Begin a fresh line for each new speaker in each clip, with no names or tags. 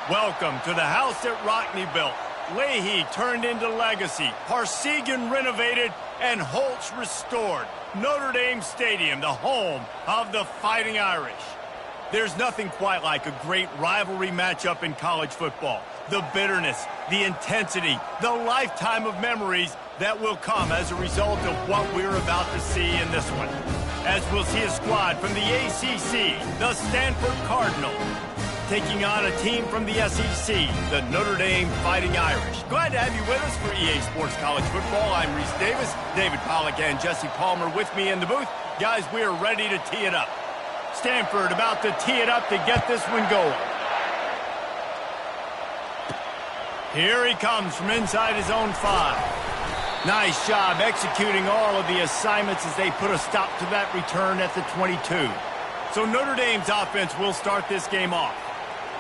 Welcome to the house that Rockne built. Leahy turned into legacy, Parsegan renovated, and Holtz restored. Notre Dame Stadium, the home of the Fighting Irish. There's nothing quite like a great rivalry matchup in college football. The bitterness, the intensity, the lifetime of memories that will come as a result of what we're about to see in this one. As we'll see a squad from the ACC, the Stanford Cardinal, taking on a team from the SEC, the Notre Dame Fighting Irish. Glad to have you with us for EA Sports College Football. I'm Reese Davis, David Pollack and Jesse Palmer with me in the booth. Guys, we are ready to tee it up. Stanford about to tee it up to get this one going. Here he comes from inside his own 5. Nice job executing all of the assignments as they put a stop to that return at the 22. So Notre Dame's offense will start this game off.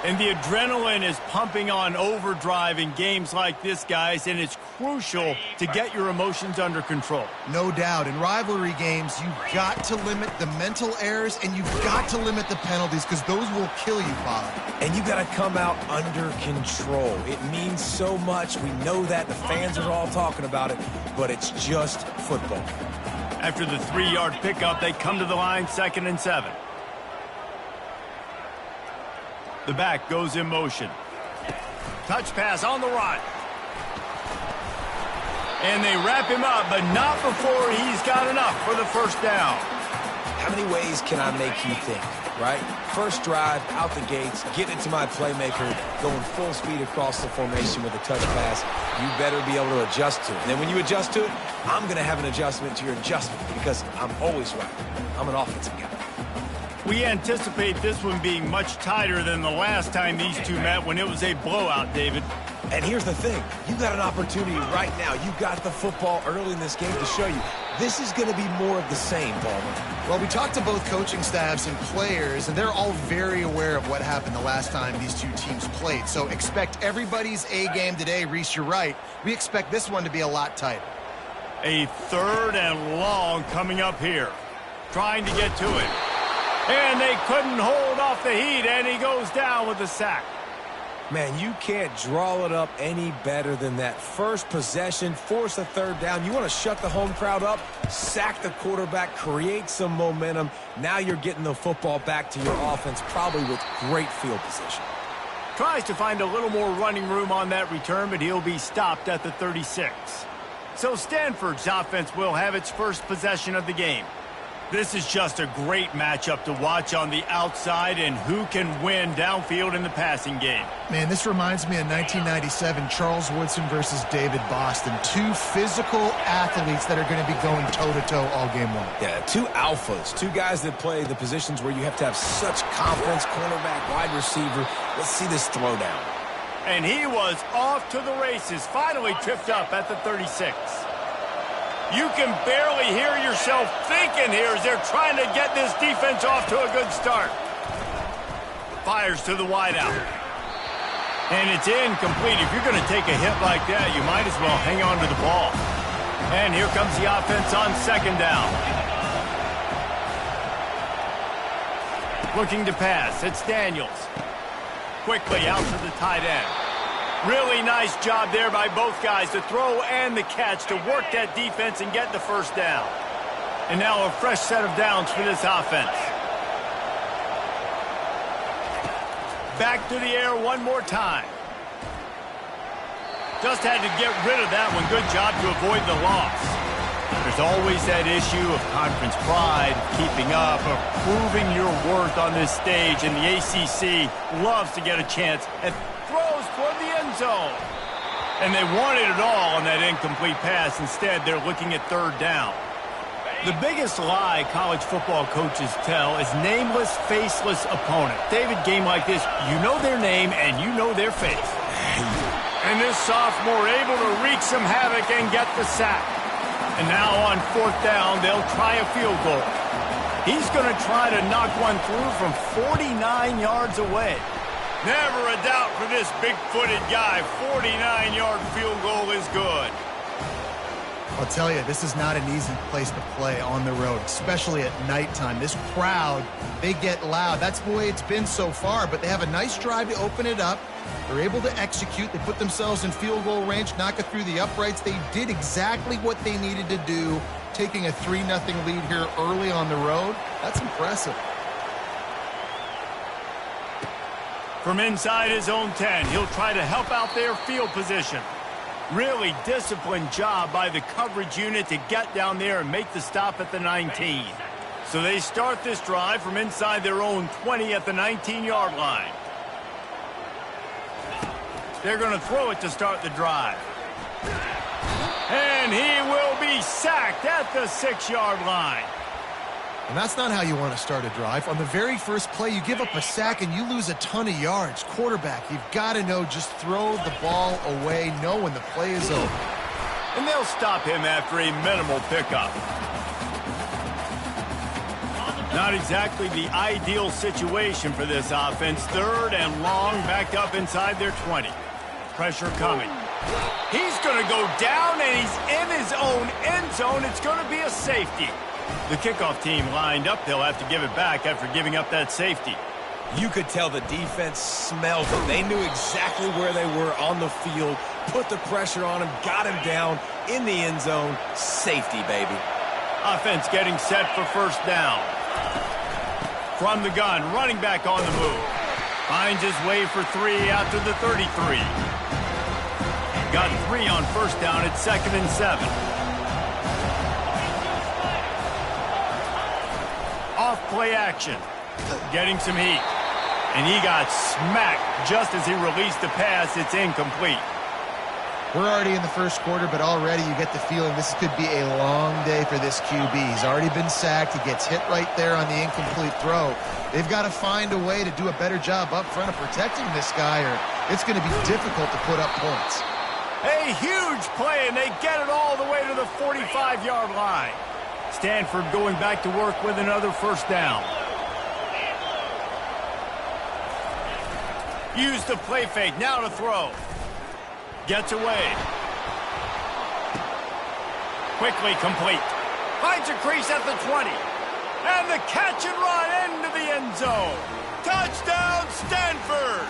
And the adrenaline is pumping on overdrive in games like this, guys, and it's crucial to get your emotions under control.
No doubt. In rivalry games, you've got to limit the mental errors, and you've got to limit the penalties, because those will kill you, Bob.
And you got to come out under control. It means so much. We know that. The fans are all talking about it, but it's just football.
After the 3-yard pickup, they come to the line, 2nd and 7. The back goes in motion. Touch pass on the run. And they wrap him up, but not before he's got enough for the first down.
How many ways can I make you think, right? First drive, out the gates, getting it to my playmaker, going full speed across the formation with a touch pass. You better be able to adjust to it. And then when you adjust to it, I'm going to have an adjustment to your adjustment because I'm always right. I'm an offensive guy.
We anticipate this one being much tighter than the last time these two met when it was a blowout, David.
And here's the thing. You got an opportunity right now. You got the football early in this game to show you. This is going to be more of the same, Palmer.
Well, we talked to both coaching staffs and players, and they're all very aware of what happened the last time these two teams played. So expect everybody's A game today. Reese, you're right. We expect this one to be a lot tighter.
A 3rd and long coming up here. Trying to get to it. And they couldn't hold off the heat, and he goes down with a sack.
Man, you can't draw it up any better than that. First possession, force a 3rd down. You want to shut the home crowd up, sack the quarterback, create some momentum. Now you're getting the football back to your offense, probably with great field position.
Tries to find a little more running room on that return, but he'll be stopped at the 36. So Stanford's offense will have its first possession of the game. This is just a great matchup to watch on the outside and who can win downfield in the passing game.
Man, this reminds me of 1997, Charles Woodson versus David Boston. Two physical athletes that are going to be going toe-to-toe all game long.
Yeah, two alphas, two guys that play the positions where you have to have such confidence, cornerback, wide receiver. Let's see this throwdown.
And he was off to the races, finally tripped up at the 36. You can barely hear yourself thinking here as they're trying to get this defense off to a good start. Fires to the wideout. And it's incomplete. If you're going to take a hit like that, you might as well hang on to the ball. And here comes the offense on 2nd down. Looking to pass. It's Daniels. Quickly out to the tight end. Really nice job there by both guys, the throw and the catch, to work that defense and get the first down. And now a fresh set of downs for this offense. Back to the air one more time. Just had to get rid of that one. Good job to avoid the loss. There's always that issue of conference pride, keeping up, of proving your worth on this stage, and the ACC loves to get a chance at throws toward the end zone. And they wanted it all on that incomplete pass. Instead, they're looking at 3rd down. The biggest lie college football coaches tell is nameless, faceless opponent. David, game like this, you know their name and you know their face. And this sophomore able to wreak some havoc and get the sack. And now on 4th down, they'll try a field goal. He's going to try to knock one through from 49 yards away. Never a doubt for this big-footed guy. 49-yard field goal is good.
I'll tell you, this is not an easy place to play on the road, especially at nighttime. This crowd, they get loud. That's the way it's been so far, but they have a nice drive to open it up. They're able to execute. They put themselves in field goal range, knock it through the uprights. They did exactly what they needed to do, taking a 3-0 lead here early on the road. That's impressive.
From inside his own 10, he'll try to help out their field position. Really disciplined job by the coverage unit to get down there and make the stop at the 19. So they start this drive from inside their own 20 at the 19-yard line. They're going to throw it to start the drive. And he will be sacked at the 6-yard line.
And that's not how you want to start a drive. On the very first play, you give up a sack and you lose a ton of yards. Quarterback, you've got to know, just throw the ball away, know when the play is over.
And they'll stop him after a minimal pickup. Not exactly the ideal situation for this offense. 3rd and long, back up inside their 20. Pressure coming. He's going to go down, and he's in his own end zone. It's going to be a safety. The kickoff team lined up. They'll have to give it back after giving up that safety.
You could tell the defense smelled it. They knew exactly where they were on the field, put the pressure on him, got him down in the end zone. Safety, baby.
Offense getting set for first down. From the gun, running back on the move. Finds his way for 3 out to the 33. Got 3 on first down at 2nd and 7. Off play action. Getting some heat. And he got smacked just as he released the pass. It's incomplete.
We're already in the first quarter, but already you get the feeling this could be a long day for this QB. He's already been sacked. He gets hit right there on the incomplete throw. They've got to find a way to do a better job up front of protecting this guy, or it's going to be difficult to put up points.
A huge play, and they get it all the way to the 45-yard line. Stanford going back to work with another first down. Use the play fake, now to throw. Gets away. Quickly complete. Finds a crease at the 20. And the catch and run into the end zone. Touchdown, Stanford!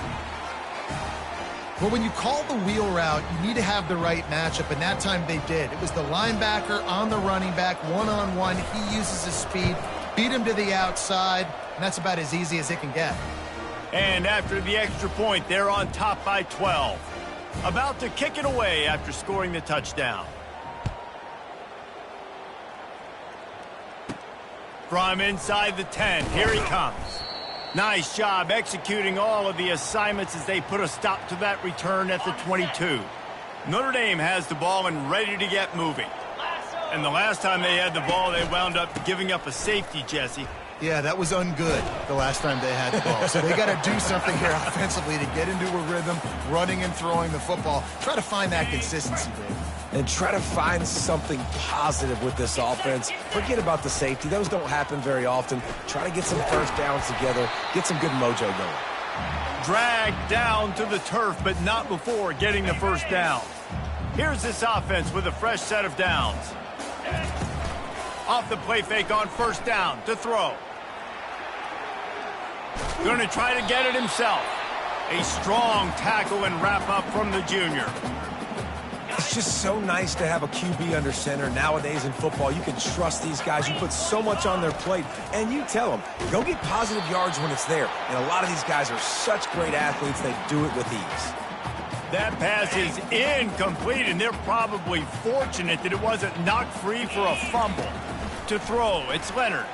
Well, when you call the wheel route, you need to have the right matchup, and that time they did. It was the linebacker on the running back, one-on-one. He uses his speed, beat him to the outside, and that's about as easy as it can get.
And after the extra point, they're on top by 12. About to kick it away after scoring the touchdown. From inside the 10, here he comes. Nice job executing all of the assignments as they put a stop to that return at the 22. Notre Dame has the ball and ready to get moving. And the last time they had the ball, they wound up giving up a safety, Jesse.
Yeah, that was ungood the last time they had the ball. So they got to do something here offensively to get into a rhythm, running and throwing the football. Try to find that consistency, Dave.
And try to find something positive with this offense. Forget about the safety. Those don't happen very often. Try to get some first downs together. Get some good mojo going.
Dragged down to the turf, but not before getting the first down. Here's this offense with a fresh set of downs. Off the play fake on first down to throw. Going to try to get it himself. A strong tackle and wrap up from the junior.
It's just so nice to have a QB under center. Nowadays in football, you can trust these guys. You put so much on their plate, and you tell them, go get positive yards when it's there. And a lot of these guys are such great athletes, they do it with ease.
That pass is incomplete, and they're probably fortunate that it wasn't knocked free for a fumble. To throw, it's Leonard.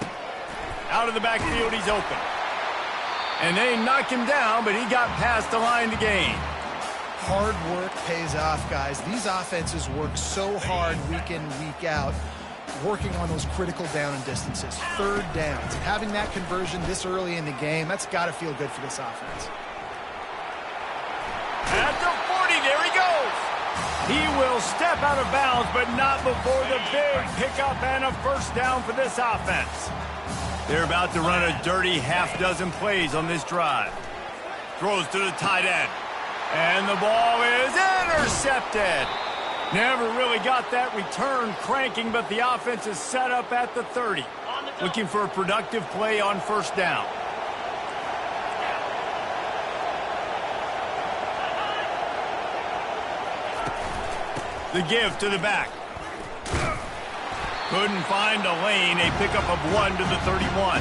Out of the backfield, he's open. And they knock him down, but he got past the line to gain.
Hard work pays off, guys. These offenses work so hard week in, week out, working on those critical down and distances, third downs. And having that conversion this early in the game, that's got to feel good for this offense.
At the 40, there he goes. He will step out of bounds, but not before the big pickup and a first down for this offense. They're about to run a dirty half-dozen plays on this drive. Throws to the tight end. And the ball is intercepted. Never really got that return cranking, but the offense is set up at the 30. Looking for a productive play on first down. The give to the back. Couldn't find a lane. A pickup of 1 to the 31.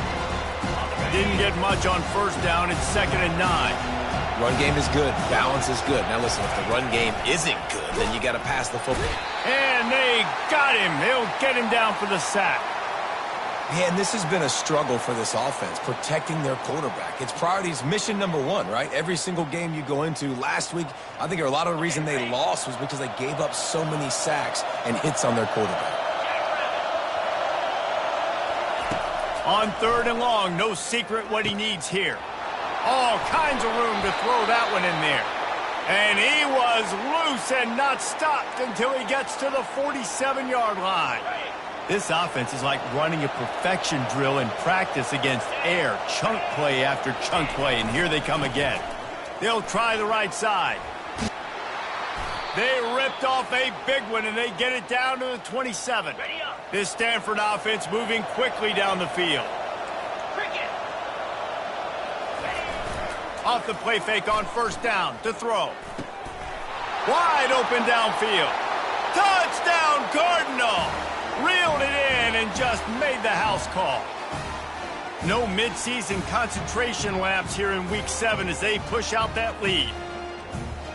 Didn't get much on first down. It's 2nd and 9.
Run game is good. Balance is good. Now listen, if the run game isn't good, then you got to pass the football.
And they got him. They'll get him down for the sack.
Man, this has been a struggle for this offense, protecting their quarterback. It's priorities mission number 1, right? Every single game you go into. Last week, I think a lot of the reason they lost was because they gave up so many sacks and hits on their quarterback.
On 3rd and long, no secret what he needs here. All kinds of room to throw that one in there. And he was loose and not stopped until he gets to the 47-yard line. This offense is like running a perfection drill in practice against air. Chunk play after chunk play, and here they come again. They'll try the right side. They ripped off a big one, and they get it down to the 27. This Stanford offense moving quickly down the field. Off the play fake on first down to throw. Wide open downfield. Touchdown, Cardinal! Reeled it in and just made the house call. No midseason concentration laps here in Week 7 as they push out that lead.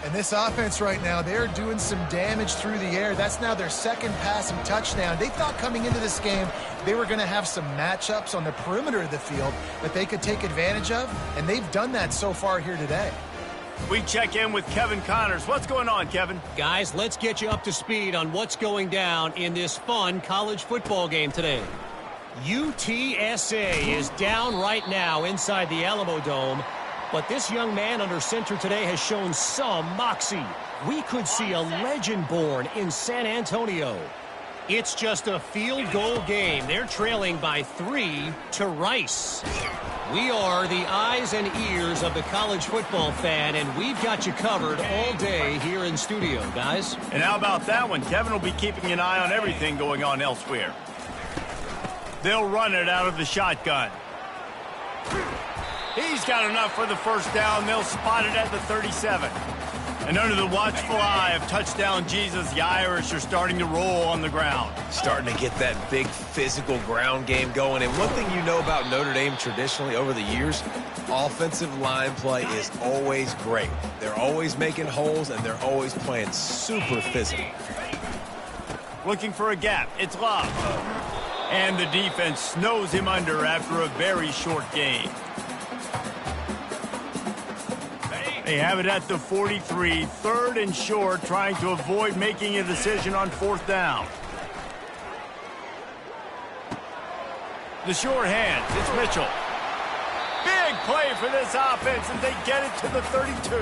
And this offense right now, they're doing some damage through the air. That's now their 2nd passing touchdown. They thought coming into this game they were going to have some matchups on the perimeter of the field that they could take advantage of, and they've done that so far here today.
We check in with Kevin Connors. What's going on, Kevin?
Guys, let's get you up to speed on what's going down in this fun college football game today. UTSA is down right now inside the Alamo Dome, but this young man under center today has shown some moxie. We could see a legend born in San Antonio. It's just a field goal game. They're trailing by 3 to Rice. We are the eyes and ears of the college football fan, and we've got you covered all day here in studio, guys.
And how about that one? Kevin will be keeping an eye on everything going on elsewhere. They'll run it out of the shotgun. He's got enough for the first down. They'll spot it at the 37. And under the watchful eye of touchdown Jesus, the Irish are starting to roll on the ground.
Starting to get that big physical ground game going. And one thing you know about Notre Dame traditionally over the years, offensive line play is always great. They're always making holes, and they're always playing super physical.
Looking for a gap. It's Love. And the defense snows him under after a very short game. They have it at the 43, 3rd and short, trying to avoid making a decision on 4th down. The short hands, it's Mitchell. Big play for this offense as they get it to the 32.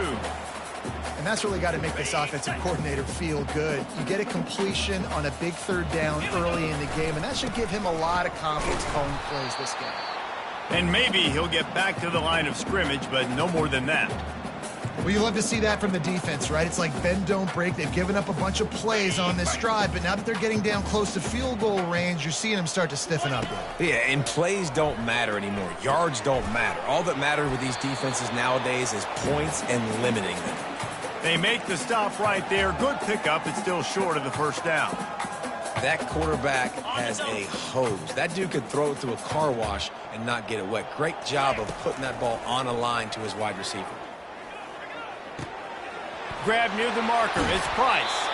And that's really got to make this offensive coordinator feel good. You get a completion on a big 3rd down early in the game, and that should give him a lot of confidence calling plays this game.
And maybe he'll get back to the line of scrimmage, but no more than that.
Well, you love to see that from the defense, right? It's like bend, don't break. They've given up a bunch of plays on this drive, but now that they're getting down close to field goal range, you're seeing them start to stiffen up there.
Yeah, and plays don't matter anymore. Yards don't matter. All that matters with these defenses nowadays is points and limiting them.
They make the stop right there. Good pickup. It's still short of the first down.
That quarterback has a hose. That dude could throw it through a car wash and not get it wet. Great job of putting that ball on a line to his wide receiver.
Grab near the marker. It's Price.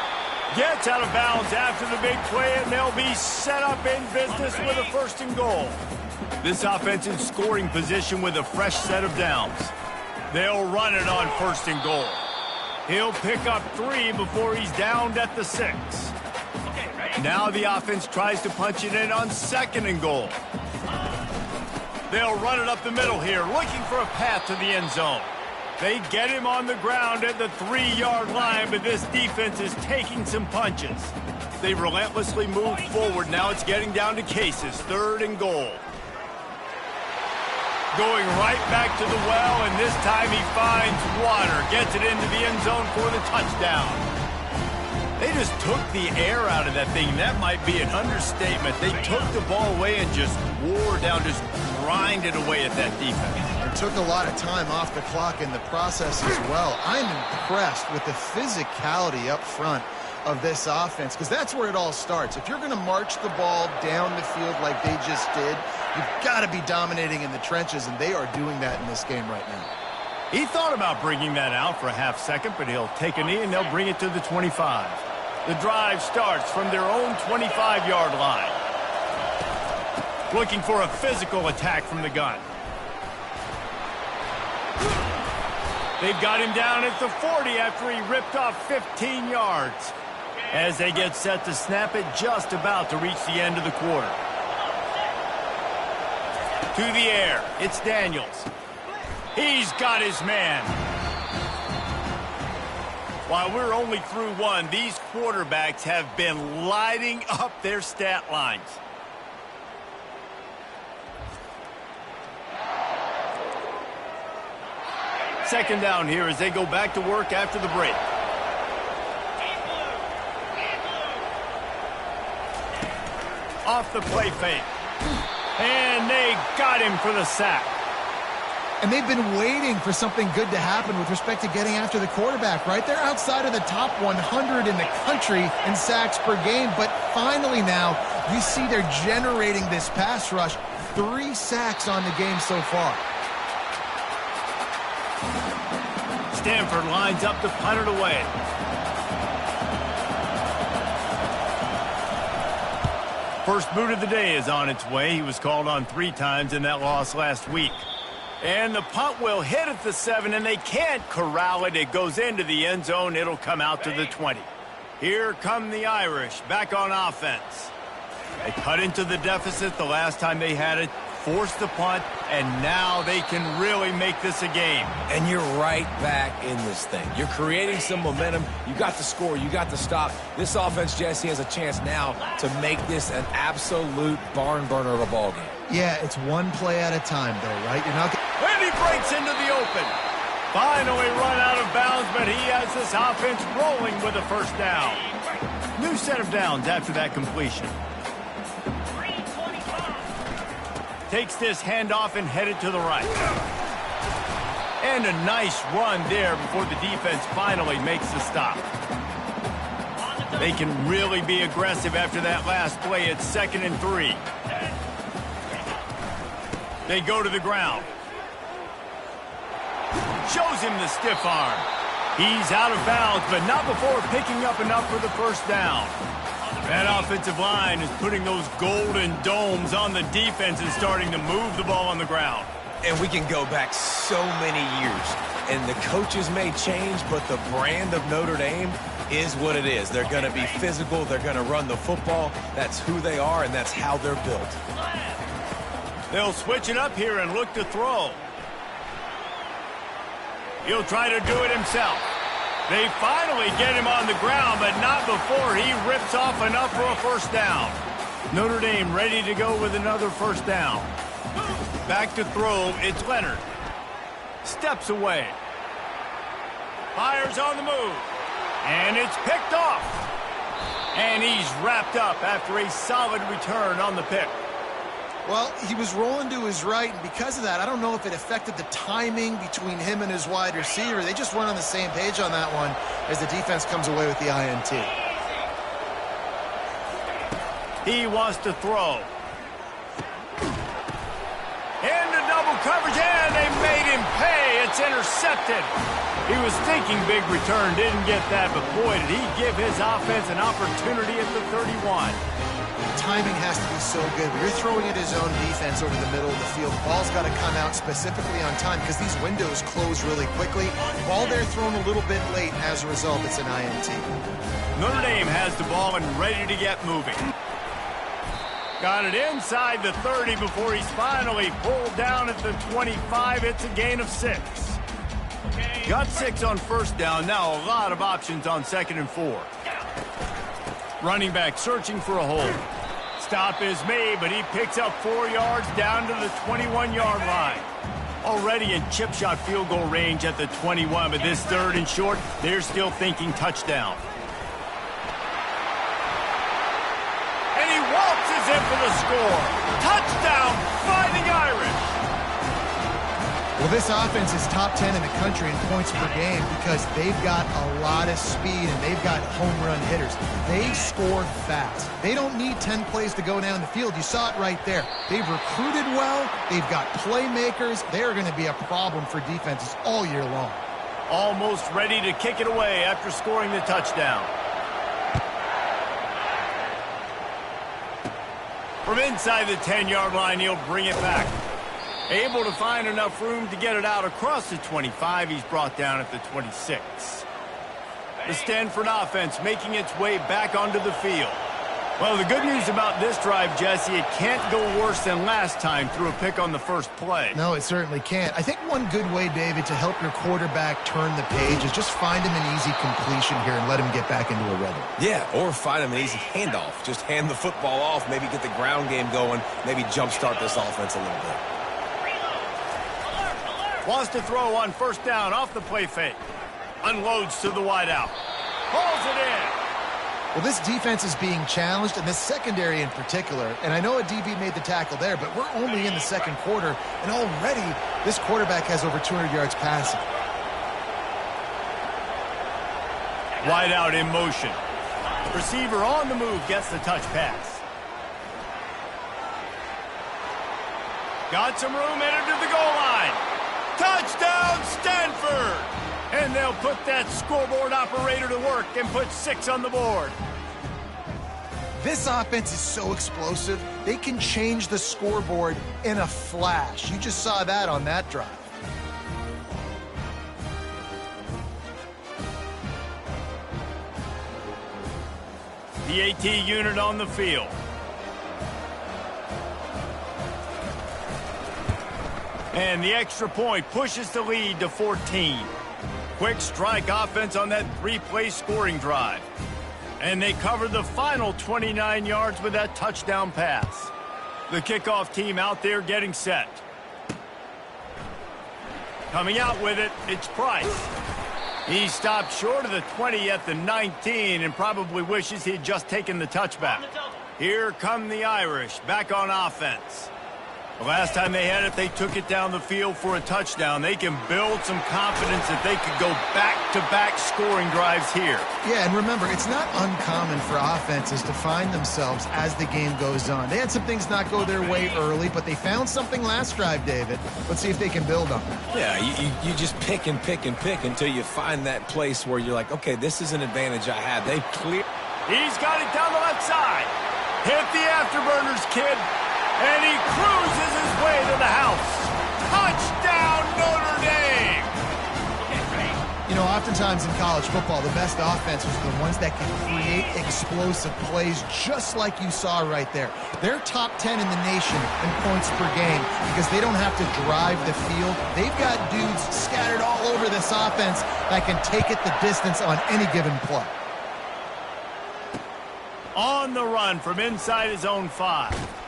Gets out of bounds after the big play, and they'll be set up in business with a 1st and goal. This offense in scoring position with a fresh set of downs. They'll run it on 1st and goal. He'll pick up 3 before he's downed at the 6. Now the offense tries to punch it in on 2nd and goal. They'll run it up the middle here, looking for a path to the end zone. They get him on the ground at the 3-yard line, but this defense is taking some punches. They relentlessly move forward. Now it's getting down to Cases, 3rd and goal. Going right back to the well, and this time he finds water. Gets it into the end zone for the touchdown. They just took the air out of that thing. That might be an understatement. They took the ball away and just wore down, just grinded away at that defense.
It took a lot of time off the clock in the process as well. I'm impressed with the physicality up front of this offense, because that's where it all starts. If you're going to march the ball down the field like they just did, you've got to be dominating in the trenches, and they are doing that in this game right now.
He thought about bringing that out for a half second, but he'll take a knee and they'll bring it to the 25. The drive starts from their own 25-yard line. Looking for a physical attack from the gun. They've got him down at the 40 after he ripped off 15 yards. As they get set to snap it, just about to reach the end of the quarter. To the air, it's Daniels. He's got his man. While we're only through one, these quarterbacks have been lighting up their stat lines. Second down here as they go back to work after the break. Off the play fake. And they got him for the sack.
And they've been waiting for something good to happen with respect to getting after the quarterback, right? They're outside of the top 100 in the country in sacks per game, but finally now you see they're generating this pass rush. 3 sacks on the game so far.
Stanford lines up to punt it away. First boot of the day is on its way. He was called on 3 times in that loss last week. And the punt will hit at the 7, and they can't corral it. It goes into the end zone. It'll come out to the 20. Here come the Irish back on offense. They cut into the deficit the last time they had it, forced the punt, and now they can really make this a game.
And you're right back in this thing. You're creating some momentum. You got the score. You got the stop. This offense, Jesse, has a chance now to make this an absolute barn burner of a ball game.
Yeah, it's one play at a time, though, right? You're not.
And he breaks into the open. Finally run out of bounds, but he has this offense rolling with a first down. New set of downs after that completion. Takes this handoff and headed to the right. And a nice run there before the defense finally makes the stop. They can really be aggressive after that last play. It's 2nd and 3. They go to the ground. Shows him the stiff arm. He's out of bounds, but not before picking up enough for the first down. That offensive line is putting those golden domes on the defense and starting to move the ball on the ground.
And we can go back so many years. And the coaches may change, but the brand of Notre Dame is what it is. They're going to be physical. They're going to run the football. That's who they are, and that's how they're built.
They'll switch it up here and look to throw. He'll try to do it himself. They finally get him on the ground, but not before he rips off enough for a first down. Notre Dame ready to go with another first down. Back to throw, it's Leonard. Steps away. Fires on the move. And it's picked off. And he's wrapped up after a solid return on the pick.
Well, he was rolling to his right, and because of that, I don't know if it affected the timing between him and his wide receiver. They just weren't on the same page on that one as the defense comes away with the INT.
He wants to throw. Into double coverage, and they made him pay. It's intercepted. He was thinking big return, didn't get that, but boy, did he give his offense an opportunity at the 31.
Timing has to be so good. When you're throwing at his own defense over the middle of the field, the ball's got to come out specifically on time because these windows close really quickly. Ball there thrown a little bit late. As a result, it's an INT.
Notre Dame has the ball and ready to get moving. Got it inside the 30 before he's finally pulled down at the 25. It's a gain of 6. Got 6 on first down. Now a lot of options on 2nd and 4. Running back searching for a hole. Stop is made, but he picks up 4 yards down to the 21-yard line. Already in chip shot field goal range at the 21, but this 3rd and short, they're still thinking touchdown. in for the score. Touchdown, Fighting Irish.
Well, this offense is top 10 in the country in points per game because they've got a lot of speed and they've got home run hitters. They score fast. They don't need 10 plays to go down the field. You saw it right there. They've recruited well. They've got playmakers. They're going to be a problem for defenses all year long.
Almost ready to kick it away after scoring the touchdown. From inside the 10-yard line, he'll bring it back. Able to find enough room to get it out across the 25. He's brought down at the 26. The Stanford offense making its way back onto the field. Well, the good news about this drive, Jesse, it can't go worse than last time through a pick on the first play.
No, it certainly can't. I think one good way, David, to help your quarterback turn the page is just find him an easy completion here and let him get back into a rhythm.
Yeah, or find him an easy handoff. Just hand the football off, maybe get the ground game going, maybe jumpstart this offense a little bit.
Wants to throw on first down off the play fake. Unloads to the wideout. Hauls it in.
Well, this defense is being challenged, and this secondary in particular. And I know a DB made the tackle there, but we're only in the second quarter, and already this quarterback has over 200 yards passing.
Wideout in motion. Receiver on the move gets the touch pass. Got some room, headed to the goal line. Touchdown, Stanford! And they'll put that scoreboard operator to work and put 6 on the board.
This offense is so explosive, they can change the scoreboard in a flash. You just saw that on that drive.
The AT unit on the field. And the extra point pushes the lead to 14. Quick strike offense on that 3-play scoring drive. And they cover the final 29 yards with that touchdown pass. The kickoff team out there getting set. Coming out with it, it's Price. He stopped short of the 20 at the 19 and probably wishes he'd just taken the touchback. Here come the Irish back on offense. The last time they had it, they took it down the field for a touchdown. They can build some confidence that they could go back-to-back scoring drives here.
Yeah, and remember, it's not uncommon for offenses to find themselves as the game goes on. They had some things not go their way early, but they found something last drive, David. Let's see if they can build on that.
Yeah, you just pick and pick and pick until you find that place where you're like, okay, this is an advantage I have. They clear.
He's got it down the left side. Hit the afterburners, kid. And he cruises his way to the house. Touchdown, Notre Dame!
You know, oftentimes in college football, the best offenses are the ones that can create explosive plays just like you saw right there. They're top 10 in the nation in points per game because they don't have to drive the field. They've got dudes scattered all over this offense that can take it the distance on any given play.
On the run from inside his own 5.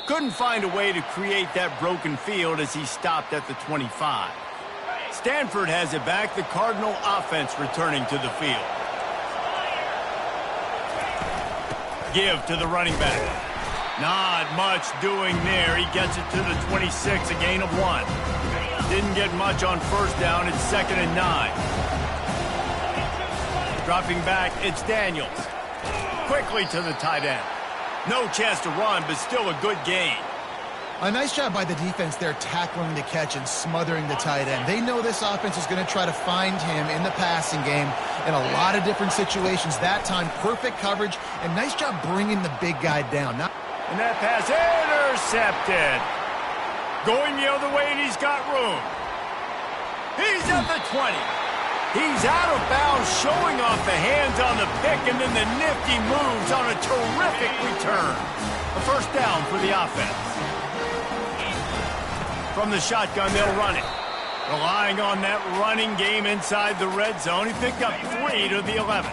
Couldn't find a way to create that broken field as he stopped at the 25. Stanford has it back. The Cardinal offense returning to the field. Give to the running back. Not much doing there. He gets it to the 26, a gain of 1. Didn't get much on first down. It's 2nd and 9. Dropping back, it's Daniels. Quickly to the tight end. No chance to run, but still a good gain.
A nice job by the defense there tackling the catch and smothering the tight end. They know this offense is going to try to find him in the passing game in a lot of different situations. That time, perfect coverage, and nice job bringing the big guy down.
And that pass intercepted. Going the other way, and he's got room. He's at the 20. He's out of bounds, showing off the hands on the pick, and then the nifty moves on a terrific return. A first down for the offense. From the shotgun, they'll run it. Relying on that running game inside the red zone, he picked up 3 to the 11.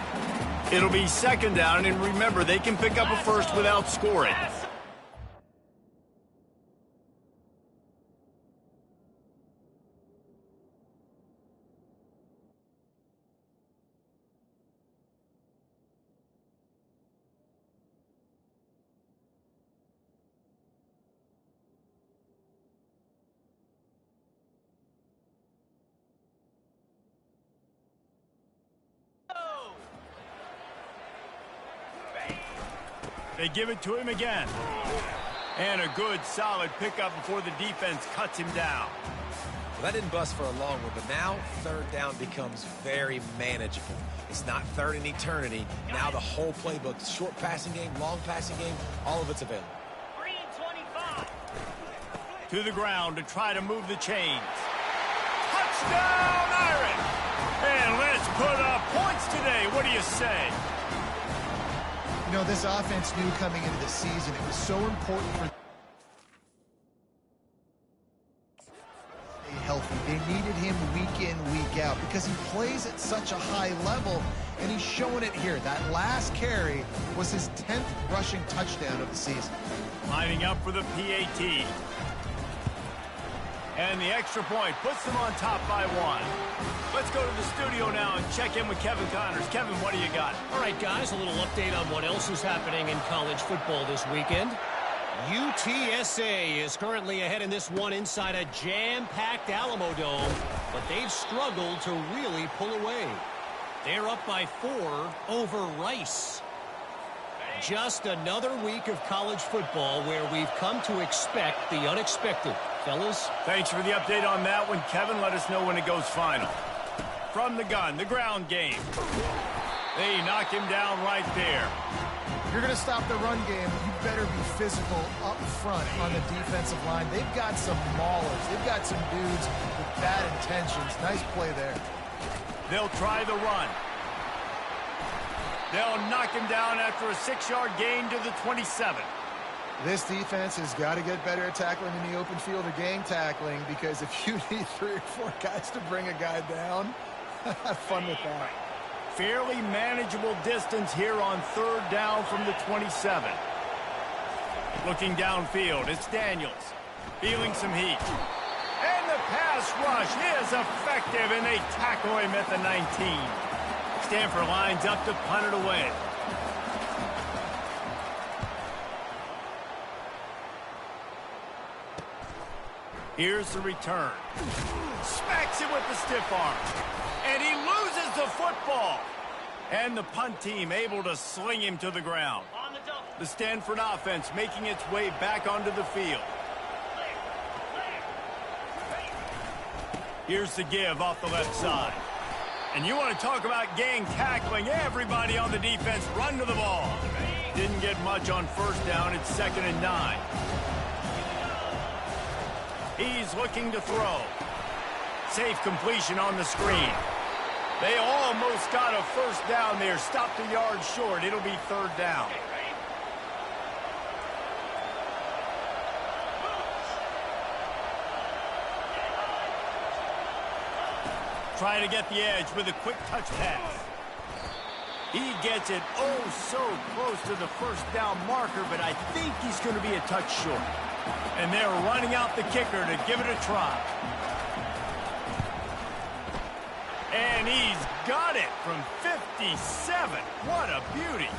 It'll be 2nd down, and remember, they can pick up a first without scoring. They give it to him again. And a good, solid pickup before the defense cuts him down.
Well, that didn't bust for a long one, but now third down becomes very manageable. It's not third in eternity. Now the whole playbook, short passing game, long passing game, all of it's available.
To the ground to try to move the chains. Touchdown, Irish! And let's put up points today. What do you say?
You know, this offense knew coming into the season it was so important for healthy. They needed him week in, week out because he plays at such a high level, and he's showing it here. That last carry was his 10th rushing touchdown of the season.
Lining up for the PAT. And the extra point puts them on top by 1. Let's go to the studio now and check in with Kevin Connors. Kevin, what do you got?
All right, guys, a little update on what else is happening in college football this weekend. UTSA is currently ahead in this one inside a jam-packed Alamo Dome, but they've struggled to really pull away. They're up by 4 over Rice. Just another week of college football where we've come to expect the unexpected. Fellas?
Thanks for the update on that one, Kevin. Let us know when it goes final. From the gun, the ground game. They knock him down right there.
If you're going to stop the run game, you better be physical up front on the defensive line. They've got some maulers. They've got some dudes with bad intentions. Nice play there.
They'll try the run. They'll knock him down after a 6-yard gain to the 27.
This defense has got to get better at tackling in the open field or gang tackling, because if you need 3 or 4 guys to bring a guy down, have fun with that.
Fairly manageable distance here on third down from the 27. Looking downfield, it's Daniels. Feeling some heat. And the pass rush is effective, and they tackle him at the 19. Stanford lines up to punt it away. Here's the return. Smacks it with the stiff arm. And he loses the football. And the punt team able to sling him to the ground. The Stanford offense making its way back onto the field. Here's the give off the left side. And you want to talk about gang tackling. Everybody on the defense run to the ball. Didn't get much on first down. It's 2nd and 9. He's looking to throw. Safe completion on the screen. They almost got a first down there. Stopped a yard short. It'll be 3rd down. Trying to get the edge with a quick touch pass. He gets it oh so close to the first down marker, but I think he's going to be a touch short. And they're running out the kicker to give it a try. And he's got it from 57. What a beauty.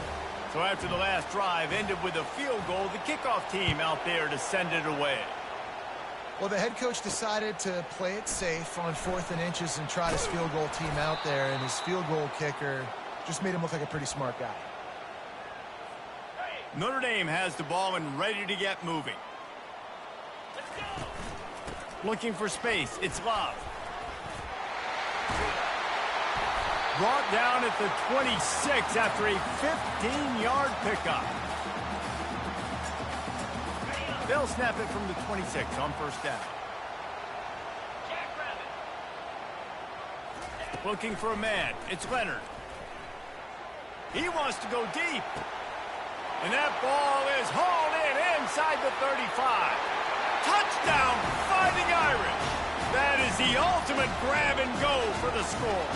So after the last drive ended with a field goal, the kickoff team out there to send it away.
Well, the head coach decided to play it safe on 4th and inches and trot his field goal team out there, and his field goal kicker just made him look like a pretty smart guy.
Notre Dame has the ball and ready to get moving. Looking for space. It's Love. Brought down at the 26 after a 15-yard pickup. They'll snap it from the 26 on first down. Looking for a man. It's Leonard. He wants to go deep. And that ball is hauled in inside the 35. Touchdown, Fighting Irish. That is the ultimate grab and go for the score.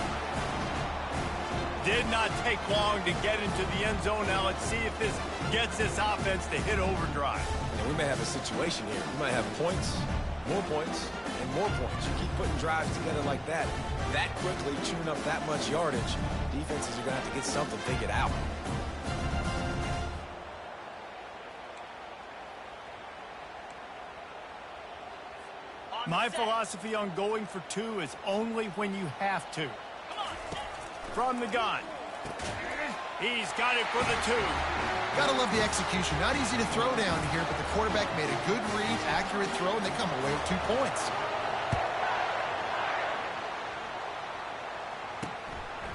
Did not take long to get into the end zone. Now let's see if this gets this offense to hit overdrive.
And we may have a situation here. We might have points, and more points. You keep putting drives together like that quickly, chewing up that much yardage, defenses are going to have to get something figured out.
My philosophy on going for 2 is only when you have to. From the gun. He's got it for the 2.
Gotta love the execution. Not easy to throw down here, but the quarterback made a good read, accurate throw, and they come away with 2 points.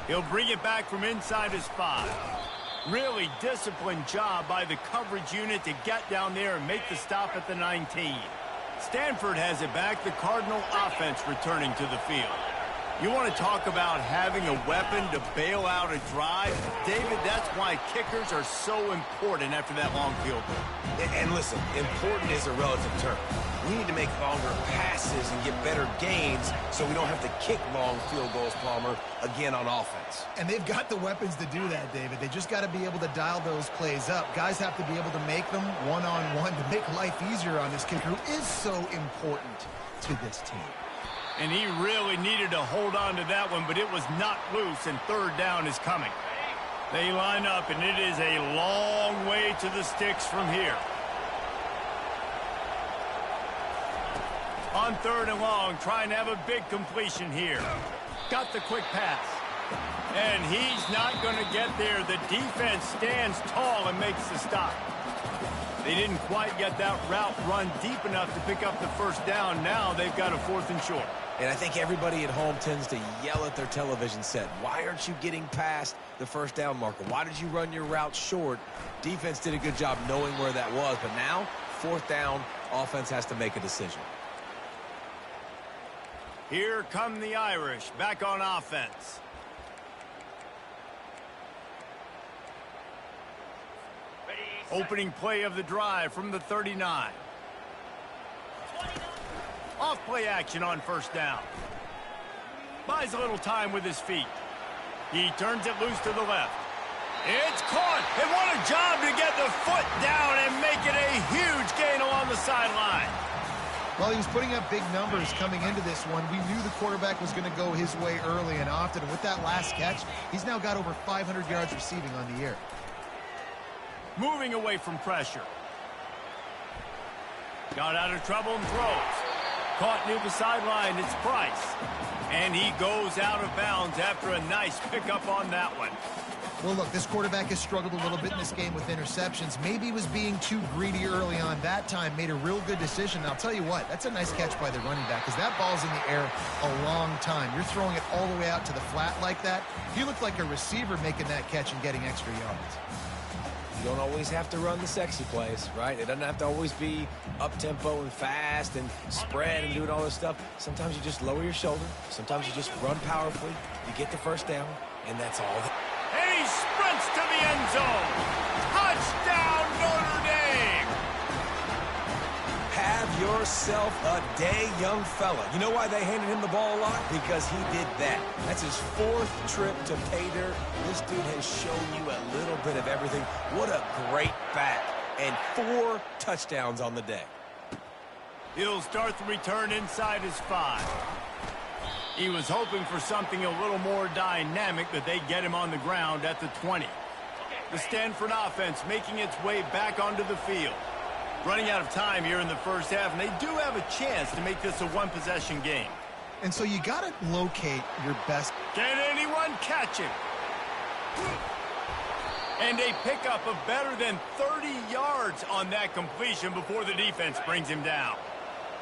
He'll bring it back from inside his 5. Really disciplined job by the coverage unit to get down there and make the stop at the 19. Stanford has it back, the Cardinal offense returning to the field. You want to talk about having a weapon to bail out a drive? David, that's why kickers are so important after that long field goal.
And listen, important is a relative term. We need to make longer passes and get better gains so we don't have to kick long field goals, Palmer, again on offense.
And they've got the weapons to do that, David. They just got to be able to dial those plays up. Guys have to be able to make them one-on-one to make life easier on this kicker who is so important to this team.
And he really needed to hold on to that one, but it was knocked loose, and third down is coming. They line up, and it is a long way to the sticks from here. On third and long, trying to have a big completion here. Got the quick pass. And he's not going to get there. The defense stands tall and makes the stop. They didn't quite get that route run deep enough to pick up the first down. Now they've got a 4th and short.
And I think everybody at home tends to yell at their television set. Why aren't you getting past the first down marker? Why did you run your route short? Defense did a good job knowing where that was. But now, 4th down, offense has to make a decision.
Here come the Irish back on offense. Opening play of the drive from the 39. Off play action on first down. Buys a little time with his feet. He turns it loose to the left. It's caught. And what a job to get the foot down and make it a huge gain along the sideline.
Well, he was putting up big numbers coming into this one. We knew the quarterback was going to go his way early and often. And with that last catch, he's now got over 500 yards receiving on the year.
Moving away from pressure. Got out of trouble and throws. Caught near the sideline, it's Price. And he goes out of bounds after a nice pickup on that one.
Well, look, this quarterback has struggled a little bit in this game with interceptions. Maybe he was being too greedy early on. That time made a real good decision. And I'll tell you what, that's a nice catch by the running back because that ball's in the air a long time. You're throwing it all the way out to the flat like that. You look like a receiver making that catch and getting extra yards.
You don't always have to run the sexy plays, right? It doesn't have to always be up-tempo and fast and spread and doing all this stuff. Sometimes you just lower your shoulder. Sometimes you just run powerfully. You get the first down, and that's all.
And he sprints to the end zone. Touchdown, Notre Dame!
Have yourself a day, young fella. You know why they handed him the ball a lot? Because he did that. That's his 4th trip to pay dirt. This dude has shown you a little bit of everything. What a great back. And 4 touchdowns on the day.
He'll start the return inside his 5. He was hoping for something a little more dynamic, but they get him on the ground at the 20. The Stanford offense making its way back onto the field. Running out of time here in the first half, and they do have a chance to make this a one-possession game.
And so you got to locate your best.
Can anyone catch him? And a pickup of better than 30 yards on that completion before the defense brings him down.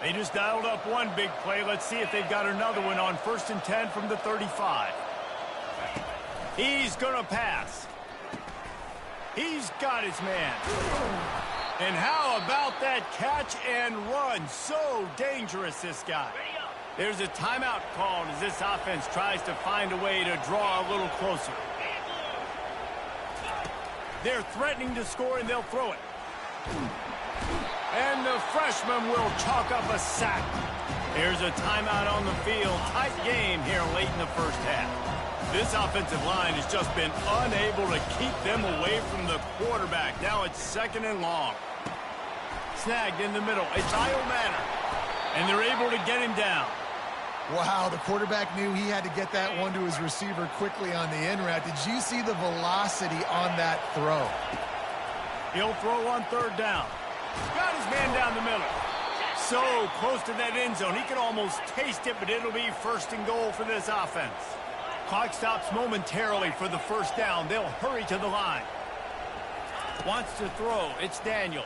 They just dialed up one big play. Let's see if they've got another one on 1st and 10 from the 35. He's going to pass. He's got his man. And how about that catch and run? So dangerous, this guy. There's a timeout called as this offense tries to find a way to draw a little closer. They're threatening to score, and they'll throw it. And the freshman will chalk up a sack. There's a timeout on the field. Tight game here late in the first half. This offensive line has just been unable to keep them away from the quarterback. Now it's 2nd and long. Snagged in the middle. It's Io Manor. And they're able to get him down.
Wow, the quarterback knew he had to get that one to his receiver quickly on the in route. Did you see the velocity on that throw?
He'll throw on 3rd down. Got his man down the middle. So close to that end zone. He can almost taste it, but it'll be 1st and goal for this offense. Clock stops momentarily for the first down. They'll hurry to the line. Wants to throw. It's Daniels.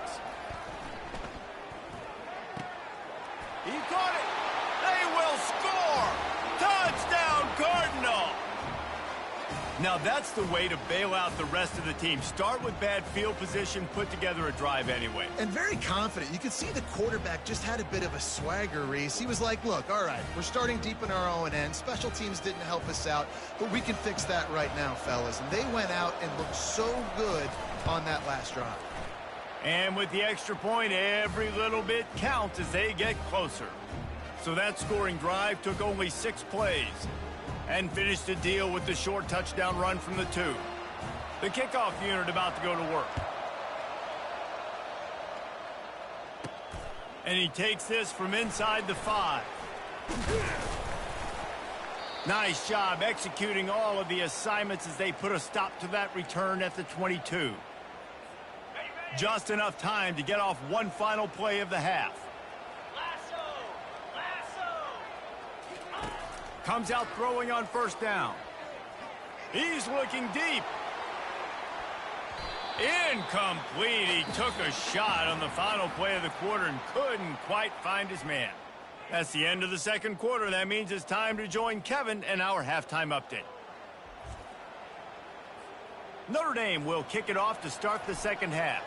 He caught it. They will score. Touchdown, Cardinal. Now that's the way to bail out the rest of the team. Start with bad field position, put together a drive anyway.
And very confident. You could see the quarterback just had a bit of a swagger, Reese. He was like, look, all right, we're starting deep in our own end. Special teams didn't help us out, but we can fix that right now, fellas. And they went out and looked so good on that last drive.
And with the extra point, every little bit counts as they get closer. So that scoring drive took only 6 plays and finished the deal with the short touchdown run from the 2. The kickoff unit about to go to work. And he takes this from inside the 5. Nice job executing all of the assignments as they put a stop to that return at the 22. Just enough time to get off one final play of the half. Comes out throwing on first down. He's looking deep. Incomplete. He took a shot on the final play of the quarter and couldn't quite find his man. That's the end of the second quarter. That means it's time to join Kevin and our halftime update. Notre Dame will kick it off to start the second half.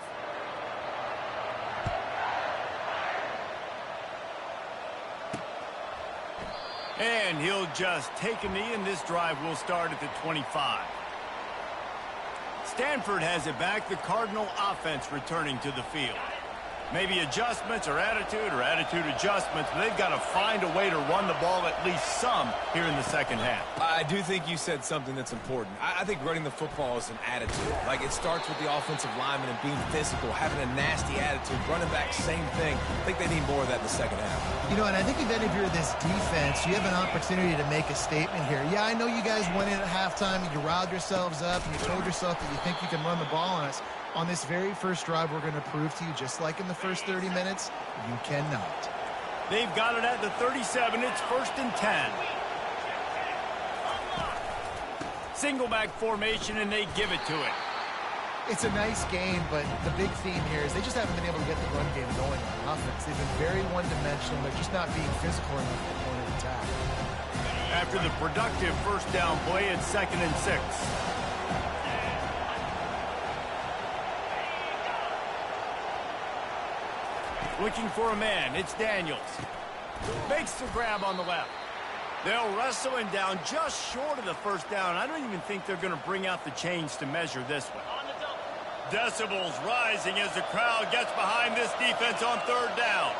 And he'll just take a knee, and this drive will start at the 25. Stanford has it back. The Cardinal offense returning to the field. Maybe adjustments or attitude adjustments, but they've got to find a way to run the ball at least some here in the second half.
I do think you said something that's important. I think running the football is an attitude. Like, it starts with the offensive lineman and being physical, having a nasty attitude. Running back, same thing. I think they need more of that in the second half.
You know, and I think even if you're this defense, you have an opportunity to make a statement here. Yeah, I know you guys went in at halftime and you riled yourselves up and you told yourself that you think you can run the ball on us. On this very first drive, we're going to prove to you, just like in the first 30 minutes, you cannot.
They've got it at the 37. It's 1st and 10. Single back formation, and they give it to it.
It's a nice game, but the big theme here is they just haven't been able to get the run game going on offense. They've been very one-dimensional. They're just not being physical enough at the point of attack.
After the productive first down play, it's 2nd and 6. Looking for a man. It's Daniels. Makes the grab on the left. They'll wrestle him down just short of the first down. I don't even think they're going to bring out the chains to measure this one. Decibels rising as the crowd gets behind this defense on 3rd down.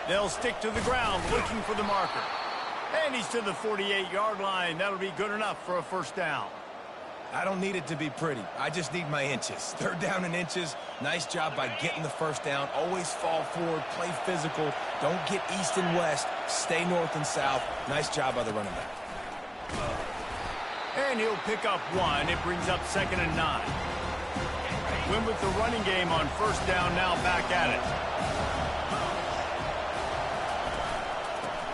They'll stick to the ground looking for the marker. And he's to the 48-yard line. That'll be good enough for a first down.
I don't need it to be pretty. I just need my inches. 3rd down and inches. Nice job by getting the first down. Always fall forward, play physical. Don't get east and west. Stay north and south. Nice job by the running back.
And he'll pick up 1. It brings up 2nd and 9. Win with the running game on first down, now back at it.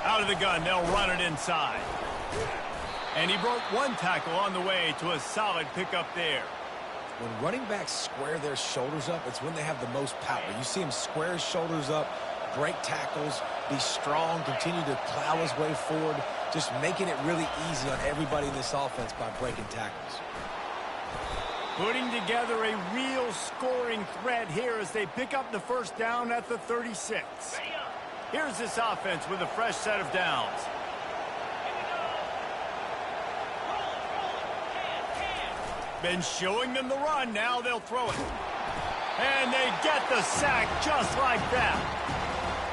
Out of the gun, they'll run it inside. And he broke 1 tackle on the way to a solid pickup there.
When running backs square their shoulders up, it's when they have the most power. You see him square his shoulders up, break tackles, be strong, continue to plow his way forward, just making it really easy on everybody in this offense by breaking tackles.
Putting together a real scoring threat here as they pick up the first down at the 36. Here's this offense with a fresh set of downs. Been showing them the run. Now they'll throw it. And they get the sack just like that.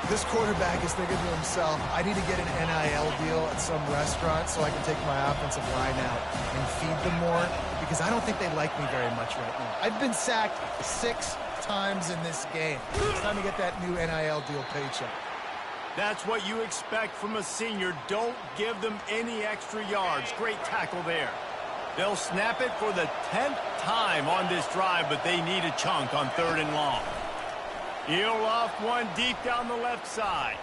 This quarterback is thinking to himself, I need to get an NIL deal at some restaurant so I can take my offensive line out and feed them more, because I don't think they like me very much right now. I've been sacked 6 times in this game. It's time to get that new NIL deal paycheck.
That's what you expect from a senior. Don't give them any extra yards. Great tackle there. They'll snap it for the 10th time on this drive, but they need a chunk on 3rd and long. He'll off one deep down the left side.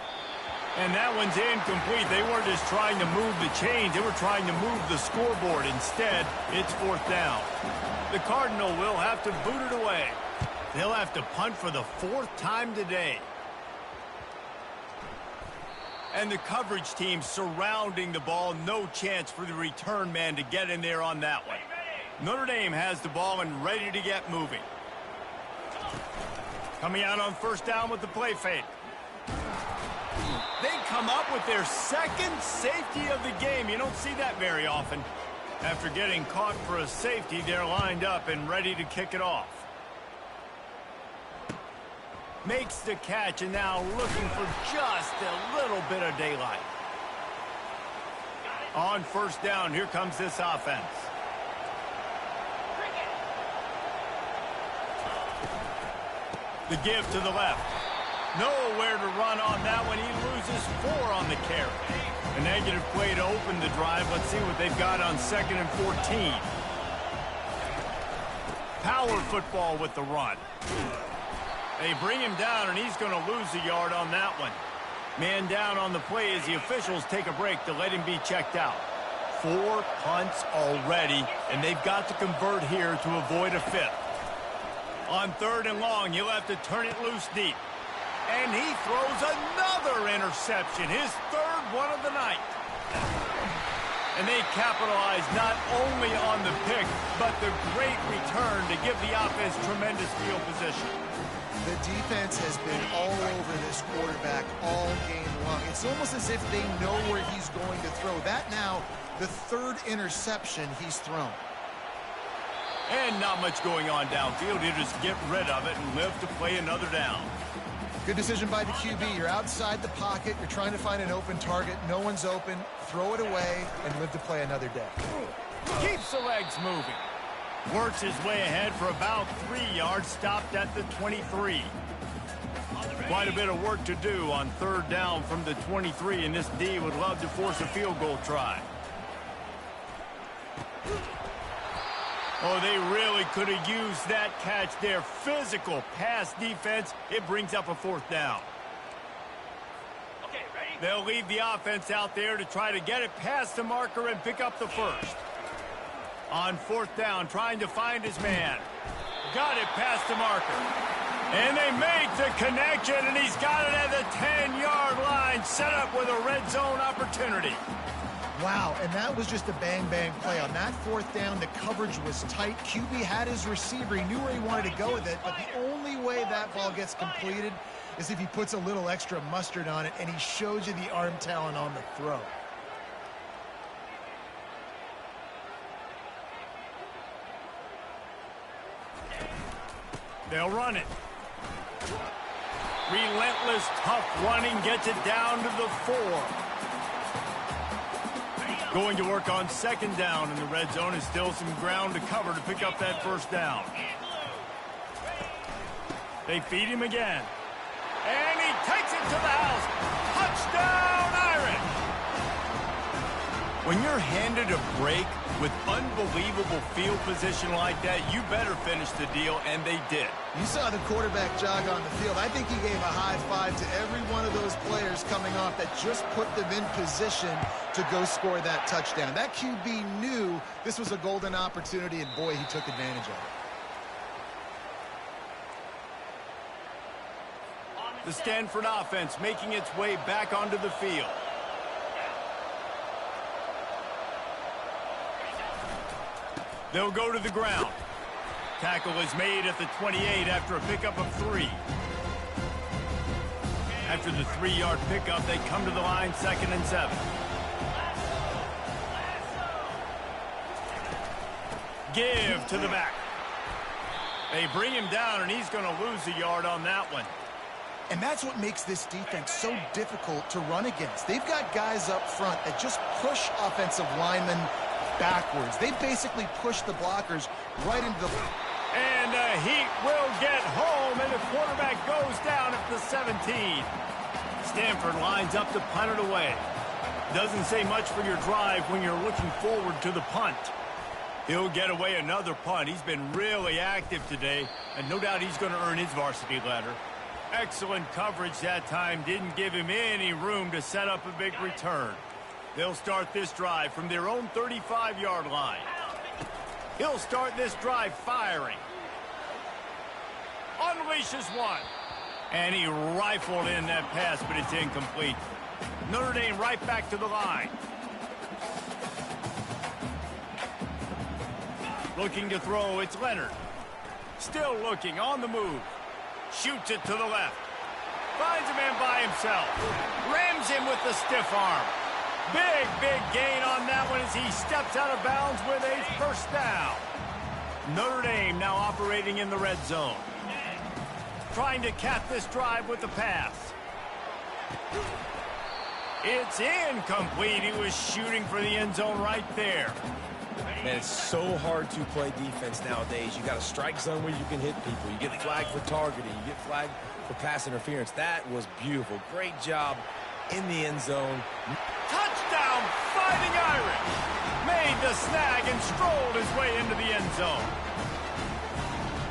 And that one's incomplete. They weren't just trying to move the chains. They were trying to move the scoreboard. Instead, it's fourth down. The Cardinal will have to boot it away. They'll have to punt for the fourth time today. And the coverage team surrounding the ball. No chance for the return man to get in there on that one. Notre Dame has the ball and ready to get moving. Coming out on first down with the play fake. They come up with their second safety of the game. You don't see that very often. After getting caught for a safety, they're lined up and ready to kick it off. Makes the catch and now looking for just a little bit of daylight. On first down, here comes this offense. The give to the left. Nowhere to run on that one. He loses 4 on the carry. A negative play to open the drive. Let's see what they've got on 2nd and 14. Power football with the run. They bring him down, and he's going to lose a yard on that one. Man down on the play as the officials take a break to let him be checked out. 4 punts already, and they've got to convert here to avoid a 5th. On 3rd and long, you'll have to turn it loose deep. And he throws another interception, his 3rd one of the night. And they capitalize not only on the pick, but the great return to give the offense tremendous field position.
The defense has been all over this quarterback all game long. It's almost as if they know where he's going to throw. That now, the 3rd interception he's thrown.
And not much going on downfield. You just get rid of it and live to play another down.
Good decision by the QB. You're outside the pocket. You're trying to find an open target. No one's open. Throw it away and live to play another day.
Keeps the legs moving. Works his way ahead for about 3 yards. Stopped at the 23. Quite a bit of work to do on 3rd down from the 23, and this D would love to force a field goal try. Oh, they really could have used that catch there. Physical pass defense. It brings up a 4th down. Okay, ready? They'll leave the offense out there to try to get it past the marker and pick up the 1st. On 4th down, trying to find his man. Got it past the marker. And they make the connection, and he's got it at the 10-yard line, set up with a red zone opportunity.
Wow, and that was just a bang-bang play. On that 4th down, the coverage was tight. QB had his receiver. He knew where he wanted to go with it, but the only way that ball gets completed is if he puts a little extra mustard on it, and he shows you the arm talent on the throw.
They'll run it. Relentless, tough running gets it down to the 4. Going to work on 2nd down in the red zone. Is still some ground to cover to pick up that 1st down. They feed him again. And he takes it to the house. Touchdown, Irish! When you're handed a break with unbelievable field position like that, you better finish the deal, and they did.
You saw the quarterback jog on the field. I think he gave a high five to every one of those players coming off that just put them in position to go score that touchdown. That QB knew this was a golden opportunity, and boy, he took advantage of it.
The Stanford offense making its way back onto the field. They'll go to the ground. Tackle is made at the 28 after a pickup of 3. After the 3-yard pickup, they come to the line 2nd and 7. Give to the back. They bring him down, and he's going to lose a yard on that one.
And that's what makes this defense so difficult to run against. They've got guys up front that just push offensive linemen backwards. They basically push the blockers right into the...
And Heat will get home, and the quarterback goes down at the 17. Stanford lines up to punt it away. Doesn't say much for your drive when you're looking forward to the punt. He'll get away another punt. He's been really active today, and no doubt he's going to earn his varsity letter. Excellent coverage that time. Didn't give him any room to set up a big return. They'll start this drive from their own 35-yard line. He'll start this drive firing. Unleashes one. And he rifled in that pass, but it's incomplete. Notre Dame right back to the line. Looking to throw, it's Leonard. Still looking, on the move. Shoots it to the left. Finds a man by himself. Rams him with the stiff arm. Big gain on that one as he steps out of bounds with a first down. Notre Dame now operating in the red zone. Trying to cap this drive with the pass. It's incomplete. He was shooting for the end zone right there.
Man, it's so hard to play defense nowadays. You got a strike zone where you can hit people. You get flagged for targeting. You get flagged for pass interference. That was beautiful. Great job in the end zone.
Touchdown, Fighting Irish. Made the snag and strolled his way into the end zone.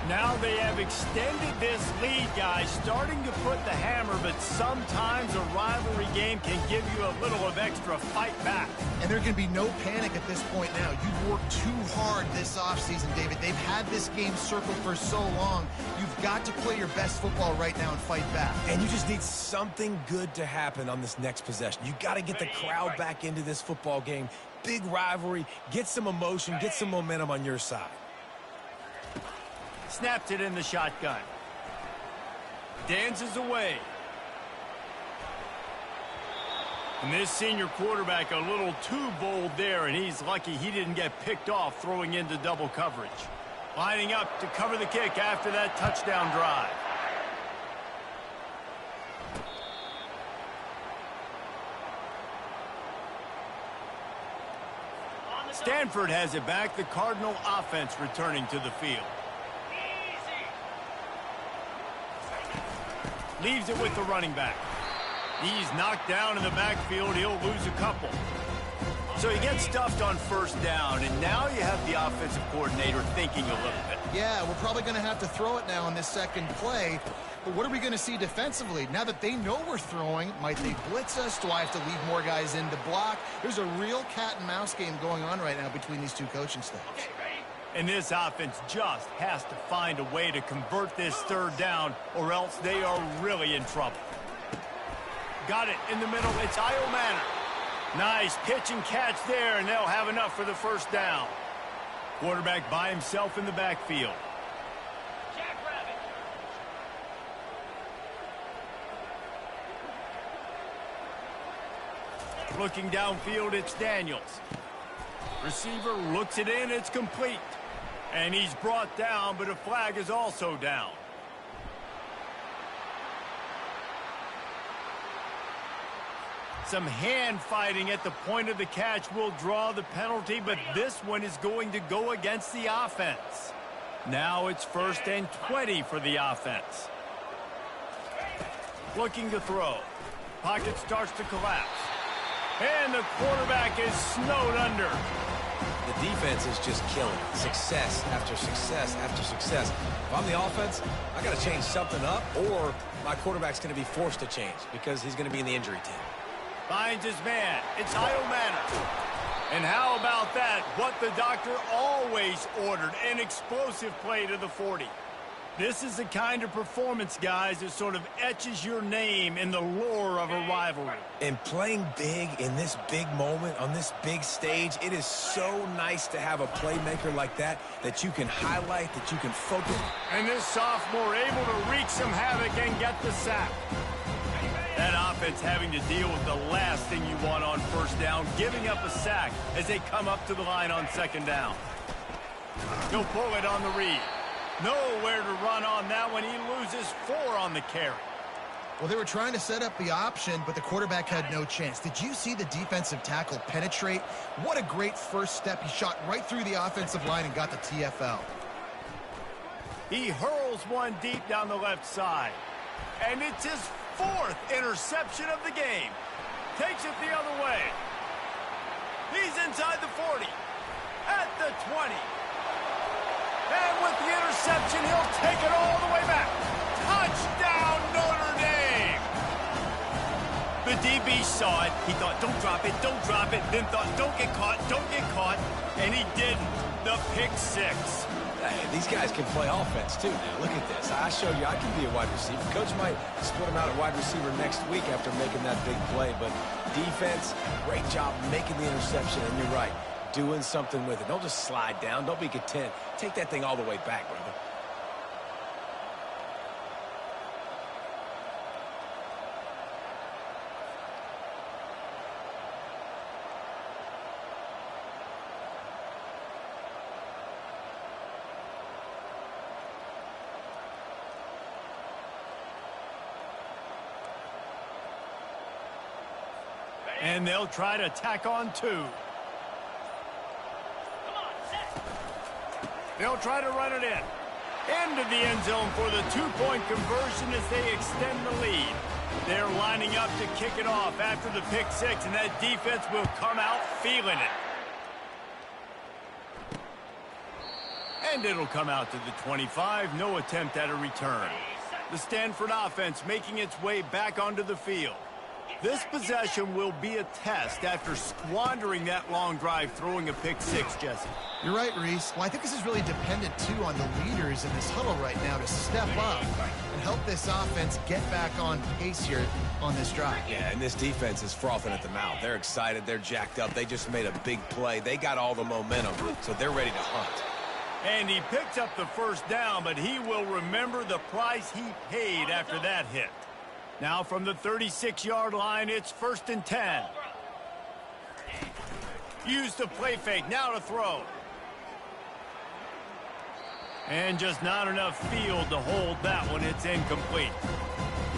Now they have extended this lead, guys, starting to put the hammer, but sometimes a rivalry game can give you a little of extra fight back.
And there can be no panic at this point now. You've worked too hard this offseason, David. They've had this game circled for so long. You've got to play your best football right now and fight back.
And you just need something good to happen on this next possession. You got to get the crowd back into this football game. Big rivalry. Get some emotion. Get some momentum on your side.
Snapped it in the shotgun. Dances away. And this senior quarterback a little too bold there, and he's lucky he didn't get picked off throwing into double coverage. Lining up to cover the kick after that touchdown drive. Stanford has it back. The Cardinal offense returning to the field. Leaves it with the running back. He's knocked down in the backfield. He'll lose a couple. So he gets stuffed on first down, and now you have the offensive coordinator thinking a little bit.
Yeah, we're probably going to have to throw it now on this second play. But what are we going to see defensively? Now that they know we're throwing, might they blitz us? Do I have to leave more guys in to block? There's a real cat and mouse game going on right now between these two coaching staffs.
And this offense just has to find a way to convert this third down, or else they are really in trouble. Got it in the middle. It's Io Manor. Nice pitch and catch there, and they'll have enough for the first down. Quarterback by himself in the backfield. Looking downfield, it's Daniels. Receiver looks it in, it's complete. And he's brought down, but a flag is also down. Some hand fighting at the point of the catch will draw the penalty, but this one is going to go against the offense. Now it's 1st and 20 for the offense. Looking to throw. Pocket starts to collapse. And the quarterback is snowed under.
The defense is just killing. Success after success after success. If I'm the offense, I got to change something up, or my quarterback's going to be forced to change because he's going to be in the injury team.
Finds his man. It's Io Manor. And how about that? What the doctor always ordered, an explosive play to the 40. This is the kind of performance, guys, that sort of etches your name in the lore of a rivalry.
And playing big in this big moment, on this big stage, it is so nice to have a playmaker like that you can highlight, that you can focus.
And this sophomore able to wreak some havoc and get the sack. That offense having to deal with the last thing you want on first down, giving up a sack as they come up to the line on second down. He'll pull it on the read. Nowhere to run on that one. He loses 4 on the carry.
Well, they were trying to set up the option, but the quarterback had no chance. Did you see the defensive tackle penetrate? What a great first step. He shot right through the offensive line and got the TFL.
He hurls one deep down the left side. And it's his 4th interception of the game. Takes it the other way. He's inside the 40. At the 20. And with the interception, he'll take it all the way back. Touchdown, Notre The DB saw it. He thought, don't drop it, then thought, don't get caught, and he didn't. The pick six.
Hey, these guys can play offense, too. Now, look at this. I showed you I can be a wide receiver. Coach might split him out at wide receiver next week after making that big play, but defense, great job making the interception, and you're right, doing something with it. Don't just slide down. Don't be content. Take that thing all the way back, brother.
And they'll try to tack on two. They'll try to run it in. Into the end zone for the two-point conversion as they extend the lead. They're lining up to kick it off after the pick six, and that defense will come out feeling it. And it'll come out to the 25. No attempt at a return. The Stanford offense making its way back onto the field. This possession will be a test after squandering that long drive throwing a pick six, Jesse.
You're right, Reese. Well, I think this is really dependent, too, on the leaders in this huddle right now to step up and help this offense get back on pace here on this drive.
Yeah, and this defense is frothing at the mouth. They're excited. They're jacked up. They just made a big play. They got all the momentum, so they're ready to hunt.
And he picks up the first down, but he will remember the price he paid after that hit. Now from the 36-yard line, it's 1st and 10. Use the play fake, now to throw. And just not enough field to hold that one. It's incomplete.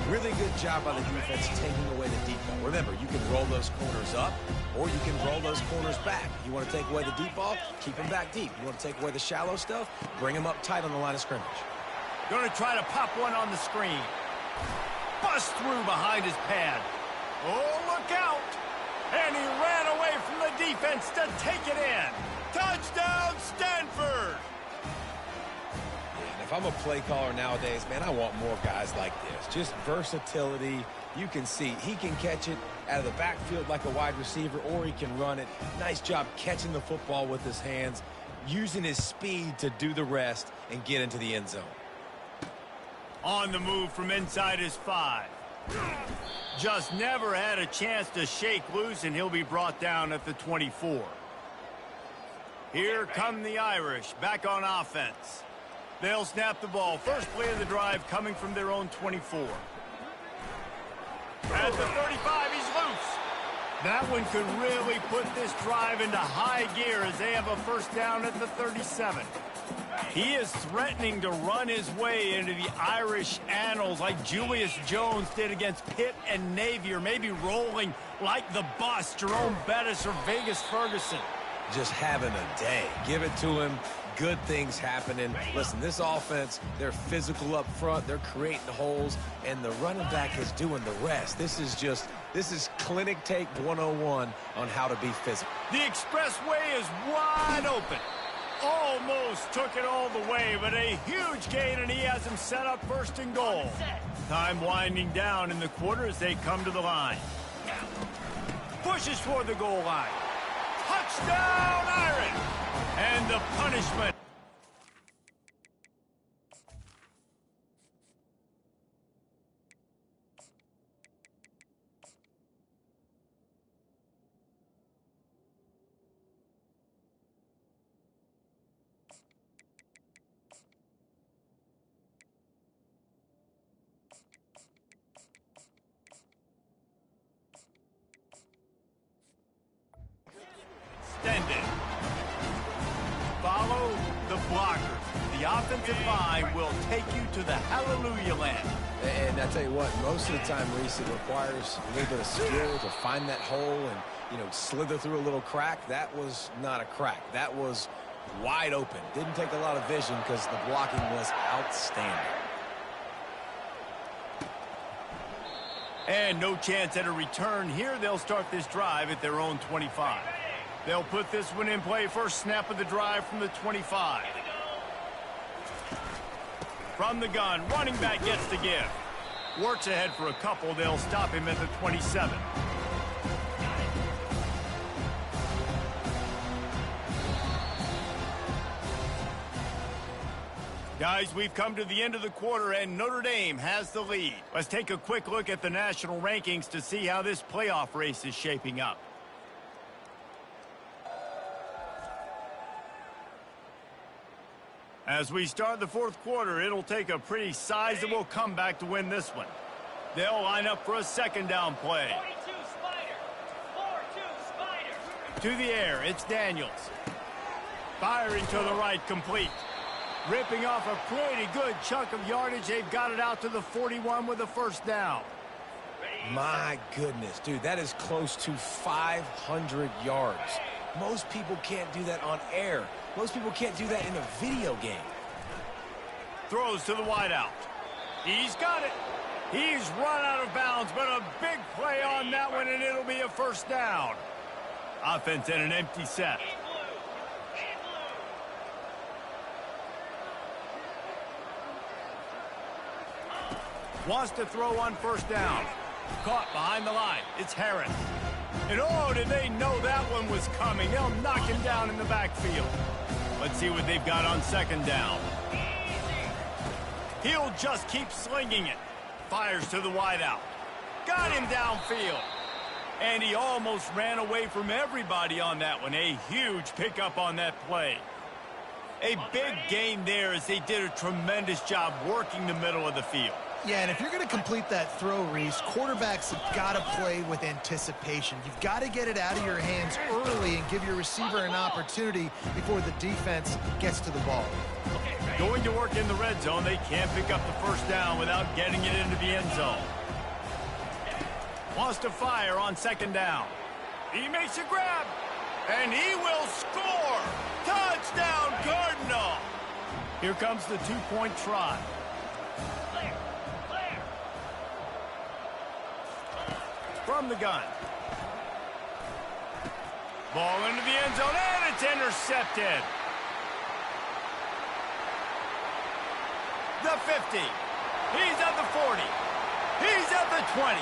Really good job by the defense taking away the deep ball. Remember, you can roll those corners up, or you can roll those corners back. You want to take away the deep ball, keep them back deep. You want to take away the shallow stuff, bring them up tight on the line of scrimmage.
Going to try to pop one on the screen. Bust through behind his pad. Oh, look out! And he ran away from the defense to take it in. Touchdown, Stanford!
And if I'm a play caller nowadays, man, I want more guys like this. Just versatility. You can see he can catch it out of the backfield like a wide receiver, or he can run it. Nice job catching the football with his hands, using his speed to do the rest and get into the end zone.
On the move from inside his 5. Just never had a chance to shake loose, and he'll be brought down at the 24. Here come the Irish, back on offense. They'll snap the ball. First play of the drive coming from their own 24. At the 35, he's loose. That one could really put this drive into high gear as they have a first down at the 37. He is threatening to run his way into the Irish annals like Julius Jones did against Pitt and Navy, or maybe rolling like the bus, Jerome Bettis or Vegas Ferguson.
Just having a day. Give it to him. Good things happening. Listen, this offense, they're physical up front. They're creating holes, and the running back is doing the rest. This is clinic take 101 on how to be physical.
The expressway is wide open. Almost took it all the way, but a huge gain, and he has him set up 1st and goal. Time winding down in the quarter as they come to the line. Pushes for the goal line. Touchdown, Irish! And the punishment. Follow the blockers. The offensive line will take you to the hallelujah land.
And I tell you what, most of the time, Reese, it requires a little bit of skill to find that hole and, slither through a little crack. That was not a crack. That was wide open. Didn't take a lot of vision because the blocking was outstanding.
And no chance at a return here. They'll start this drive at their own 25. They'll put this one in play. First snap of the drive from the 25. From the gun, running back gets the give. Works ahead for a couple. They'll stop him at the 27. Guys, we've come to the end of the quarter, and Notre Dame has the lead. Let's take a quick look at the national rankings to see how this playoff race is shaping up. As we start the fourth quarter, it'll take a pretty sizable comeback to win this one. They'll line up for a second down play.
42 Spider. 4-2 Spider.
To the air, it's Daniels. Firing to the right, complete. Ripping off a pretty good chunk of yardage. They've got it out to the 41 with a first down.
My goodness, dude, that is close to 500 yards. Most people can't do that on air. Most people can't do that in a video game.
Throws to the wideout. He's got it. He's run out of bounds, but a big play on that one, and it'll be a first down. Offense in an empty set. Wants to throw on first down. Caught behind the line. It's Harris. And oh, did they know that one was coming. They'll knock him down in the backfield. Let's see what they've got on second down. He'll just keep slinging it. Fires to the wideout. Got him downfield. And he almost ran away from everybody on that one. A huge pickup on that play. A big gain there as they did a tremendous job working the middle of the field.
Yeah, and if you're going to complete that throw, Reese, quarterbacks have got to play with anticipation. You've got to get it out of your hands early and give your receiver an opportunity before the defense gets to the ball.
Going to work in the red zone, they can't pick up the first down without getting it into the end zone. Wants to fire on second down. He makes a grab, and he will score. Touchdown, Cardinal. Here comes the two-point try. From the gun. Ball into the end zone, and it's intercepted. The 50. He's at the 40. He's at the 20.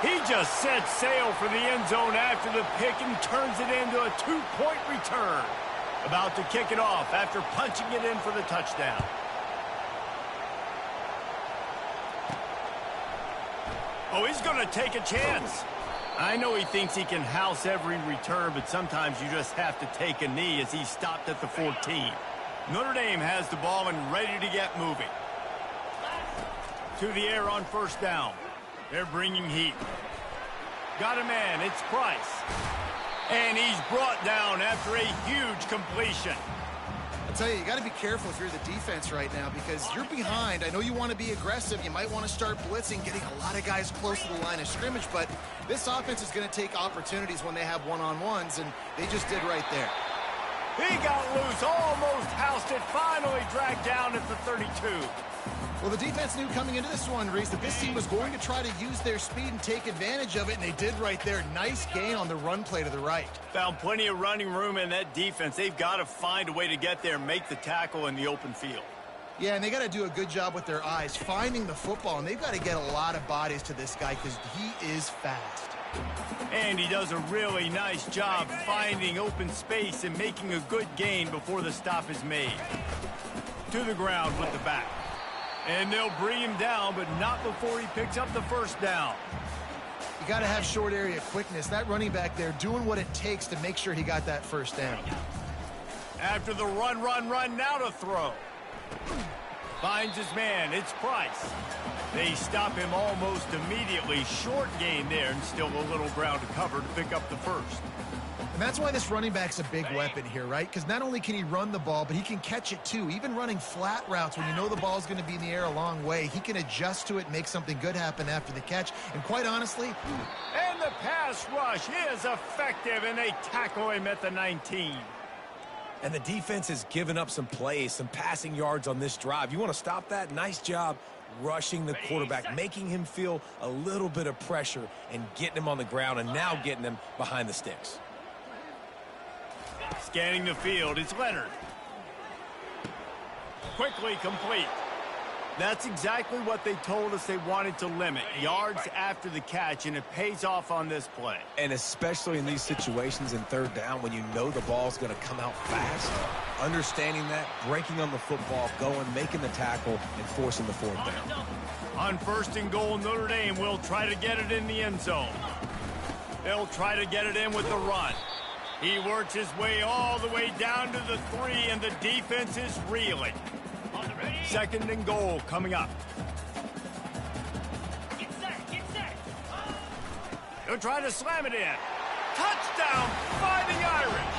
He just set sail for the end zone after the pick and turns it into a two-point return. About to kick it off after punching it in for the touchdown. Oh, he's going to take a chance. I know he thinks he can house every return, but sometimes you just have to take a knee as he stopped at the 14. Notre Dame has the ball and ready to get moving. To the air on first down. They're bringing heat. Got a man. It's Price. And he's brought down after a huge completion.
I'll tell you got to be careful if you're the defense right now because you're behind. I know you want to be aggressive. You might want to start blitzing, getting a lot of guys close to the line of scrimmage, but this offense is going to take opportunities when they have one-on-ones, and they just did right there.
He got loose, almost housed it, finally dragged down at the 32.
Well, the defense knew coming into this one, Reese, that this team was going to try to use their speed and take advantage of it, and they did right there. Nice gain on the run play to the right.
Found plenty of running room in that defense. They've got to find a way to get there and make the tackle in the open field.
Yeah, and they got to do a good job with their eyes, finding the football, and they've got to get a lot of bodies to this guy because he is fast.
And he does a really nice job finding open space and making a good gain before the stop is made. To the ground with the back. And they'll bring him down, but not before he picks up the first down.
You got to have short area quickness. That running back there doing what it takes to make sure he got that first down.
After the run, now to throw. Finds his man. It's Price. They stop him almost immediately. Short gain there and still a little ground to cover to pick up the first.
And that's why this running back's a big weapon here, right? Because not only can he run the ball, but he can catch it too. Even running flat routes when you know the ball's going to be in the air a long way, he can adjust to it, make something good happen after the catch. And quite honestly...
And the pass rush is effective, and they tackle him at the 19.
And the defense has given up some plays, some passing yards on this drive. You want to stop that? Nice job rushing the quarterback, making him feel a little bit of pressure and getting him on the ground and now getting him behind the sticks.
Scanning the field, it's Leonard. Quickly complete. That's exactly what they told us they wanted to limit. Yards after the catch, and it pays off on this play.
And especially in these situations in third down when you know the ball's going to come out fast, understanding that, breaking on the football, going, making the tackle, and forcing the fourth down.
On 1st and goal, Notre Dame will try to get it in the end zone. They'll try to get it in with the run. He works his way all the way down to the 3, and the defense is reeling. 2nd and goal coming up.
Get set.
He'll try to slam it in. Touchdown, Fighting Irish.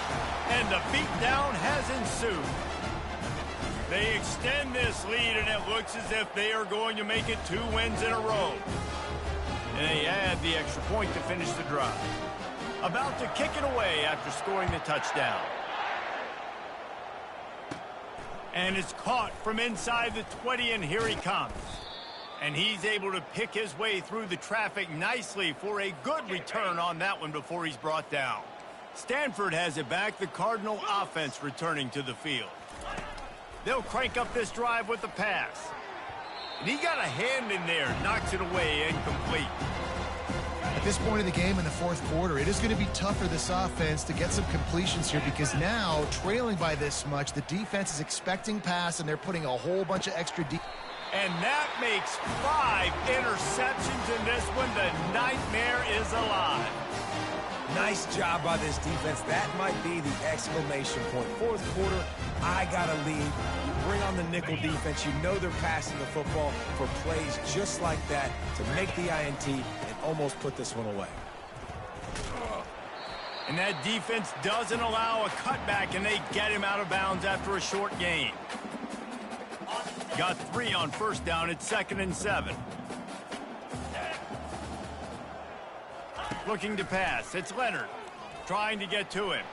And the beatdown has ensued. They extend this lead, and it looks as if they are going to make it 2 wins in a row. And they add the extra point to finish the drive. About to kick it away after scoring the touchdown. And it's caught from inside the 20, and here he comes. And he's able to pick his way through the traffic nicely for a good return on that one before he's brought down. Stanford has it back, the Cardinal offense returning to the field. They'll crank up this drive with the pass. And he got a hand in there, knocks it away, incomplete.
At this point of the game in the fourth quarter, it is going to be tough for this offense to get some completions here because now, trailing by this much, the defense is expecting pass, and they're putting a whole bunch of extra
And that makes 5 interceptions in this one. The nightmare is alive.
Nice job by this defense. That might be the exclamation point. Fourth quarter, I got a lead. You bring on the nickel defense. You know they're passing the football for plays just like that to make the INT and almost put this one away.
And that defense doesn't allow a cutback, and they get him out of bounds after a short gain. Got 3 on 1st down. It's 2nd and 7. Looking to pass. It's Leonard trying to get to him.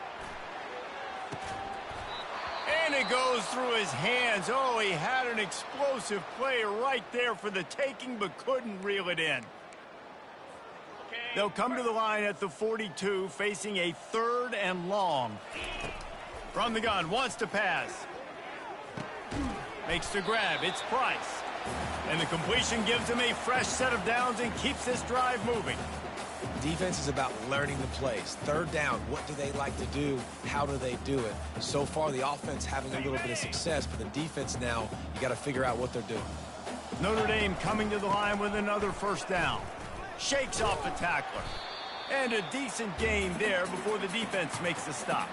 And it goes through his hands. Oh, he had an explosive play right there for the taking, but couldn't reel it in. They'll come to the line at the 42, facing a 3rd and long. From the gun, wants to pass. Makes the grab. It's Price. And the completion gives him a fresh set of downs and keeps this drive moving.
Defense is about learning the plays. 3rd down, what do they like to do? How do they do it? So far, the offense having a little bit of success, but the defense now, you got to figure out what they're doing.
Notre Dame coming to the line with another 1st down. Shakes off the tackler. And a decent gain there before the defense makes the stop.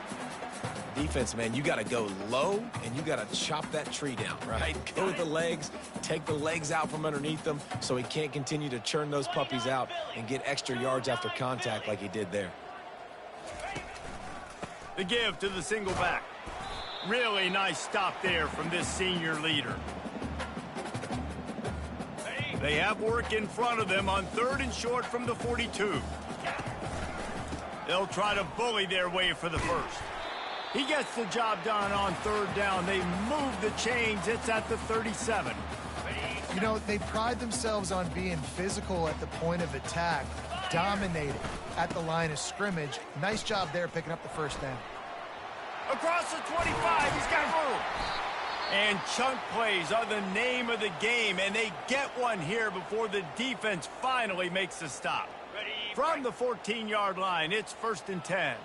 Defense, man, you got to go low, and you got to chop that tree down, right? Go with the legs, take the legs out from underneath them so he can't continue to churn those puppies out and get extra yards after contact like he did there.
The give to the single back. Really nice stop there from this senior leader. They have work in front of them on 3rd and short from the 42. They'll try to bully their way for the 1st. He gets the job done on 3rd down. They move the chains. It's at the 37.
You know, they pride themselves on being physical at the point of attack, dominating at the line of scrimmage. Nice job there picking up the 1st down.
Across the 25, he's got room. And chunk plays are the name of the game, and they get one here before the defense finally makes the stop. From the 14-yard line, it's 1st and 10.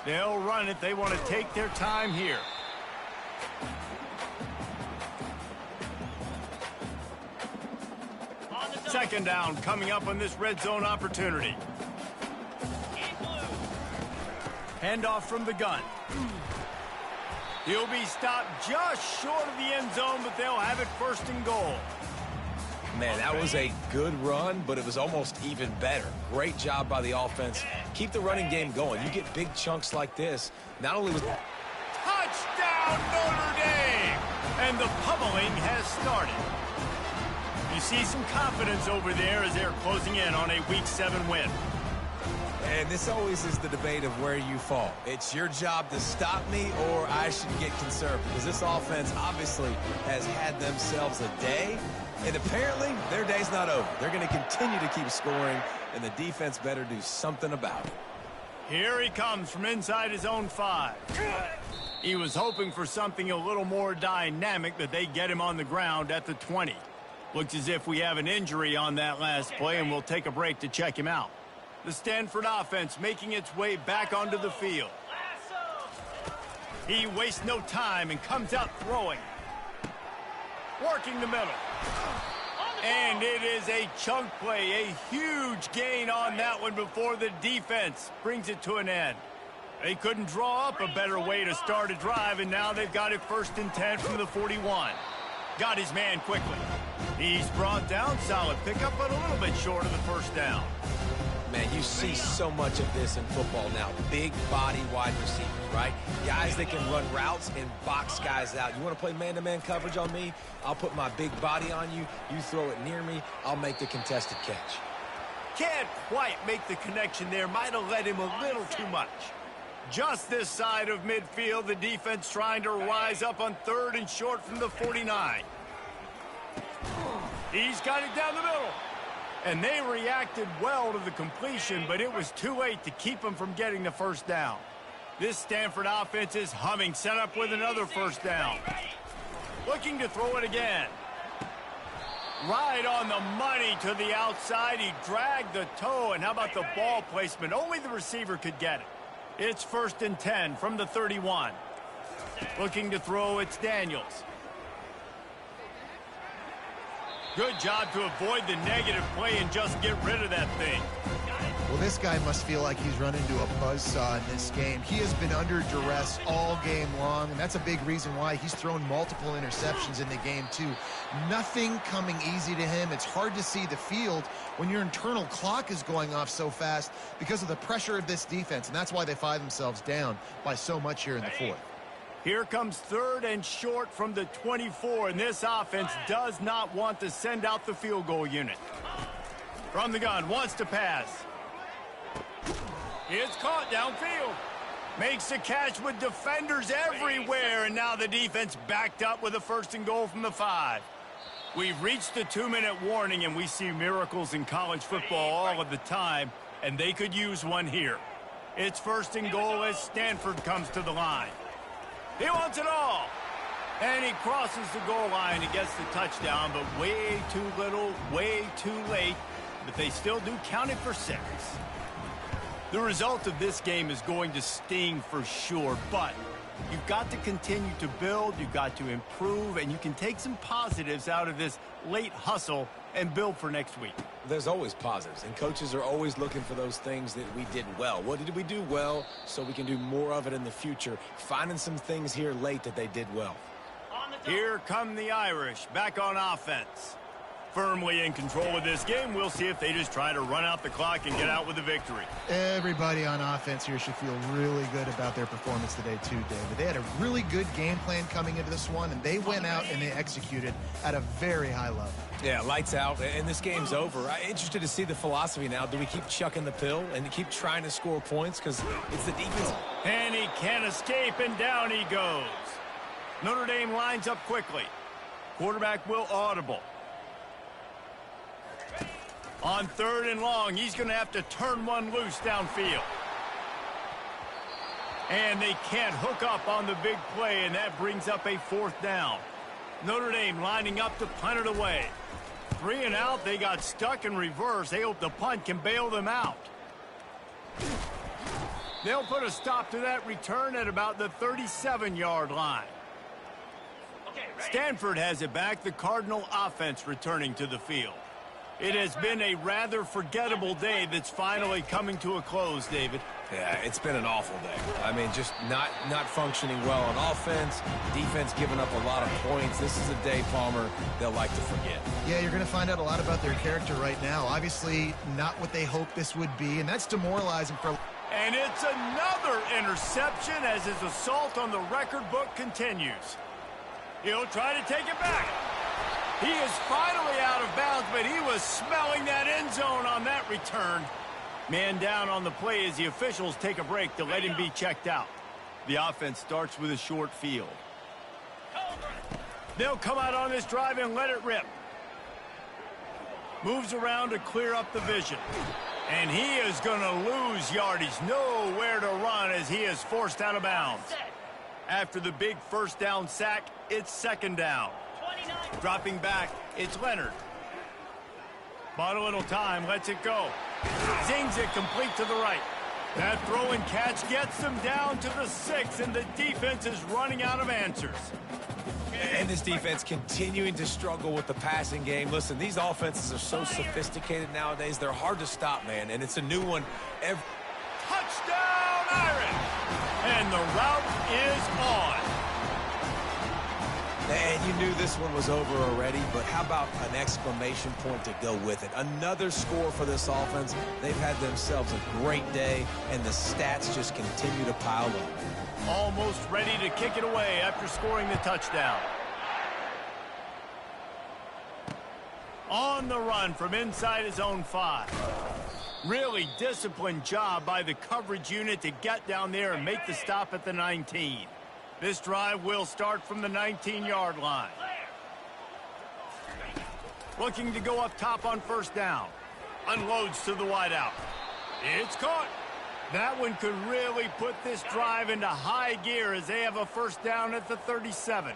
They'll run it. They want to take their time here. Second down coming up on this red zone opportunity. Handoff from the gun. He'll be stopped just short of the end zone, but they'll have it 1st and goal.
Man, that was a good run, but it was almost even better. Great job by the offense. Keep the running game going. You get big chunks like this. Not only was...
Touchdown, Notre Dame! And the pummeling has started. You see some confidence over there as they're closing in on a Week 7 win.
And this always is the debate of where you fall. It's your job to stop me, or I should get concerned, because this offense obviously has had themselves a day, and apparently their day's not over. They're going to continue to keep scoring, and the defense better do something about it.
Here he comes from inside his own 5. He was hoping for something a little more dynamic, that they get him on the ground at the 20. Looks as if we have an injury on that last play, and we'll take a break to check him out. The Stanford offense making its way back onto the field. He wastes no time and comes out throwing. Working the middle. And it is a chunk play, a huge gain on that one before the defense brings it to an end. They couldn't draw up a better way to start a drive, and now they've got it 1st and 10 from the 41. Got his man quickly. He's brought down, solid pickup, but a little bit short of the first down.
Man, you see so much of this in football now. Big body wide receivers, right? Guys that can run routes and box guys out. You want to play man-to-man coverage on me? I'll put my big body on you. You throw it near me, I'll make the contested catch.
Can't quite make the connection there. Might have led him a little too much. Just this side of midfield, the defense trying to rise up on 3rd and short from the 49. He's got it down the middle. And they reacted well to the completion, but it was too late to keep them from getting the first down. This Stanford offense is humming, set up with another first down. Looking to throw it again. Right on the money to the outside. He dragged the toe, and how about the ball placement? Only the receiver could get it. It's 1st and 10 from the 31. Looking to throw, it's Daniels. Good job to avoid the negative play and just get rid of that thing.
Well, this guy must feel like he's run into a buzzsaw in this game. He has been under duress all game long, and that's a big reason why he's thrown multiple interceptions in the game, too. Nothing coming easy to him. It's hard to see the field when your internal clock is going off so fast because of the pressure of this defense, and that's why they find themselves down by so much here in the 4th.
Here comes 3rd and short from the 24, and this offense does not want to send out the field goal unit. From the gun, wants to pass. It's caught downfield. Makes the catch with defenders everywhere, and now the defense backed up with a 1st and goal from the 5. We've reached the 2-minute warning, and we see miracles in college football all of the time, and they could use one here. It's 1st and goal as Stanford comes to the line. He wants it all. And he crosses the goal line and gets the touchdown, but way too little, way too late. But they still do count it for 6. The result of this game is going to sting for sure, but you've got to continue to build, you've got to improve, and you can take some positives out of this late hustle and build for next week.
There's always positives, and coaches are always looking for those things that we did well. What did we do well so we can do more of it in the future? Finding some things here late that they did well.
Here come the Irish, back on offense. Firmly in control of this game. We'll see if they just try to run out the clock and get out with a victory.
Everybody on offense here should feel really good about their performance today, too, David. They had a really good game plan coming into this one, and they went out and they executed at a very high level.
Yeah, lights out, and this game's over. I'm interested to see the philosophy now. Do we keep chucking the pill and keep trying to score points? Because it's the defense.
And he can't escape, and down he goes. Notre Dame lines up quickly. Quarterback will audible. On 3rd and long, he's going to have to turn one loose downfield. And they can't hook up on the big play, and that brings up a 4th down. Notre Dame lining up to punt it away. 3 and out, they got stuck in reverse. They hope the punt can bail them out. They'll put a stop to that return at about the 37-yard line. Stanford has it back, the Cardinal offense returning to the field. It has been a rather forgettable day that's finally coming to a close, David.
Yeah, it's been an awful day. I mean, just not functioning well on offense, defense giving up a lot of points. This is a day, Palmer, they'll like to forget.
Yeah, you're going to find out a lot about their character right now. Obviously, not what they hoped this would be, and that's demoralizing for...
And it's another interception as his assault on the record book continues. He'll try to take it back. He is finally out of bounds, but he was smelling that end zone on that return. Man down on the play as the officials take a break to let him be checked out. The offense starts with a short field. They'll come out on this drive and let it rip. Moves around to clear up the vision. And he is going to lose yardage. Nowhere to run as he is forced out of bounds. After the big first down sack, it's second down.
29.
Dropping back, it's Leonard. Bought a little time, lets it go. Zings it complete to the right. That throw and catch gets them down to the 6, and the defense is running out of answers.
And this defense continuing to struggle with the passing game. Listen, these offenses are so sophisticated nowadays. They're hard to stop, man, and it's a new one every...
Touchdown, Irish! And the route is on.
And you knew this one was over already, but how about an exclamation point to go with it? Another score for this offense. They've had themselves a great day, and the stats just continue to pile up.
Almost ready to kick it away after scoring the touchdown. On the run from inside his own 5. Really disciplined job by the coverage unit to get down there and make the stop at the 19. This drive will start from the 19-yard line. Looking to go up top on first down. Unloads to the wideout. It's caught. That one could really put this drive into high gear as they have a first down at the 37.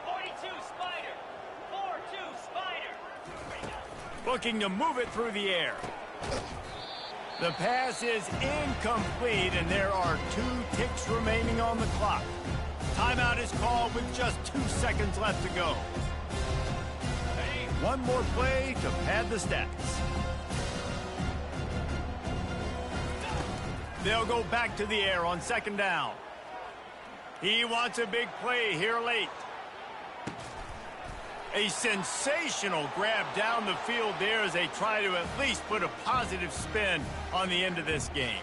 42 Spider. 4-2 Spider.
Looking to move it through the air. The pass is incomplete, and there are 2 ticks remaining on the clock. Timeout is called with just 2 seconds left to go. One more play to pad the stats. They'll go back to the air on second down. He wants a big play here late. A sensational grab down the field there as they try to at least put a positive spin on the end of this game.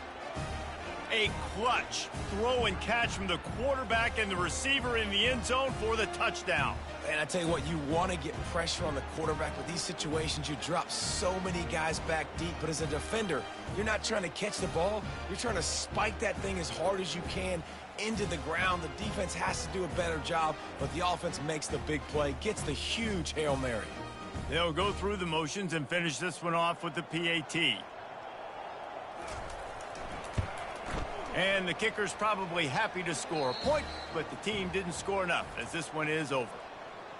A clutch throw and catch from the quarterback and the receiver in the end zone for the touchdown.
And I tell you what, you want to get pressure on the quarterback with these situations. You drop so many guys back deep, but as a defender, you're not trying to catch the ball. You're trying to spike that thing as hard as you can into the ground. The defense has to do a better job, but the offense makes the big play, gets the huge Hail Mary.
They'll go through the motions and finish this one off with the PAT. And the kicker's probably happy to score a point, but the team didn't score enough as this one is over.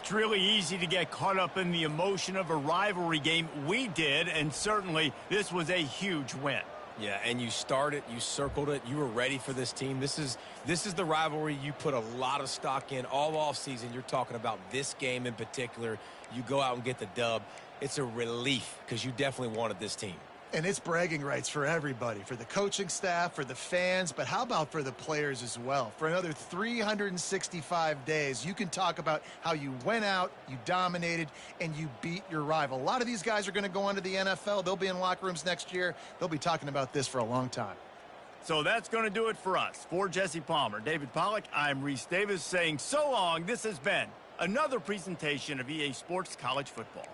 It's really easy to get caught up in the emotion of a rivalry game. We did, and certainly this was a huge win.
Yeah, and you started, you circled it, you were ready for this team. This is the rivalry you put a lot of stock in all offseason. You're talking about this game in particular. You go out and get the dub. It's a relief because you definitely wanted this team.
And it's bragging rights for everybody, for the coaching staff, for the fans, but how about for the players as well? For another 365 days, you can talk about how you went out, you dominated, and you beat your rival. A lot of these guys are going to go on to the NFL. They'll be in locker rooms next year. They'll be talking about this for a long time.
So that's going to do it for us. For Jesse Palmer, David Pollack, I'm Reese Davis saying so long. This has been another presentation of EA Sports College Football.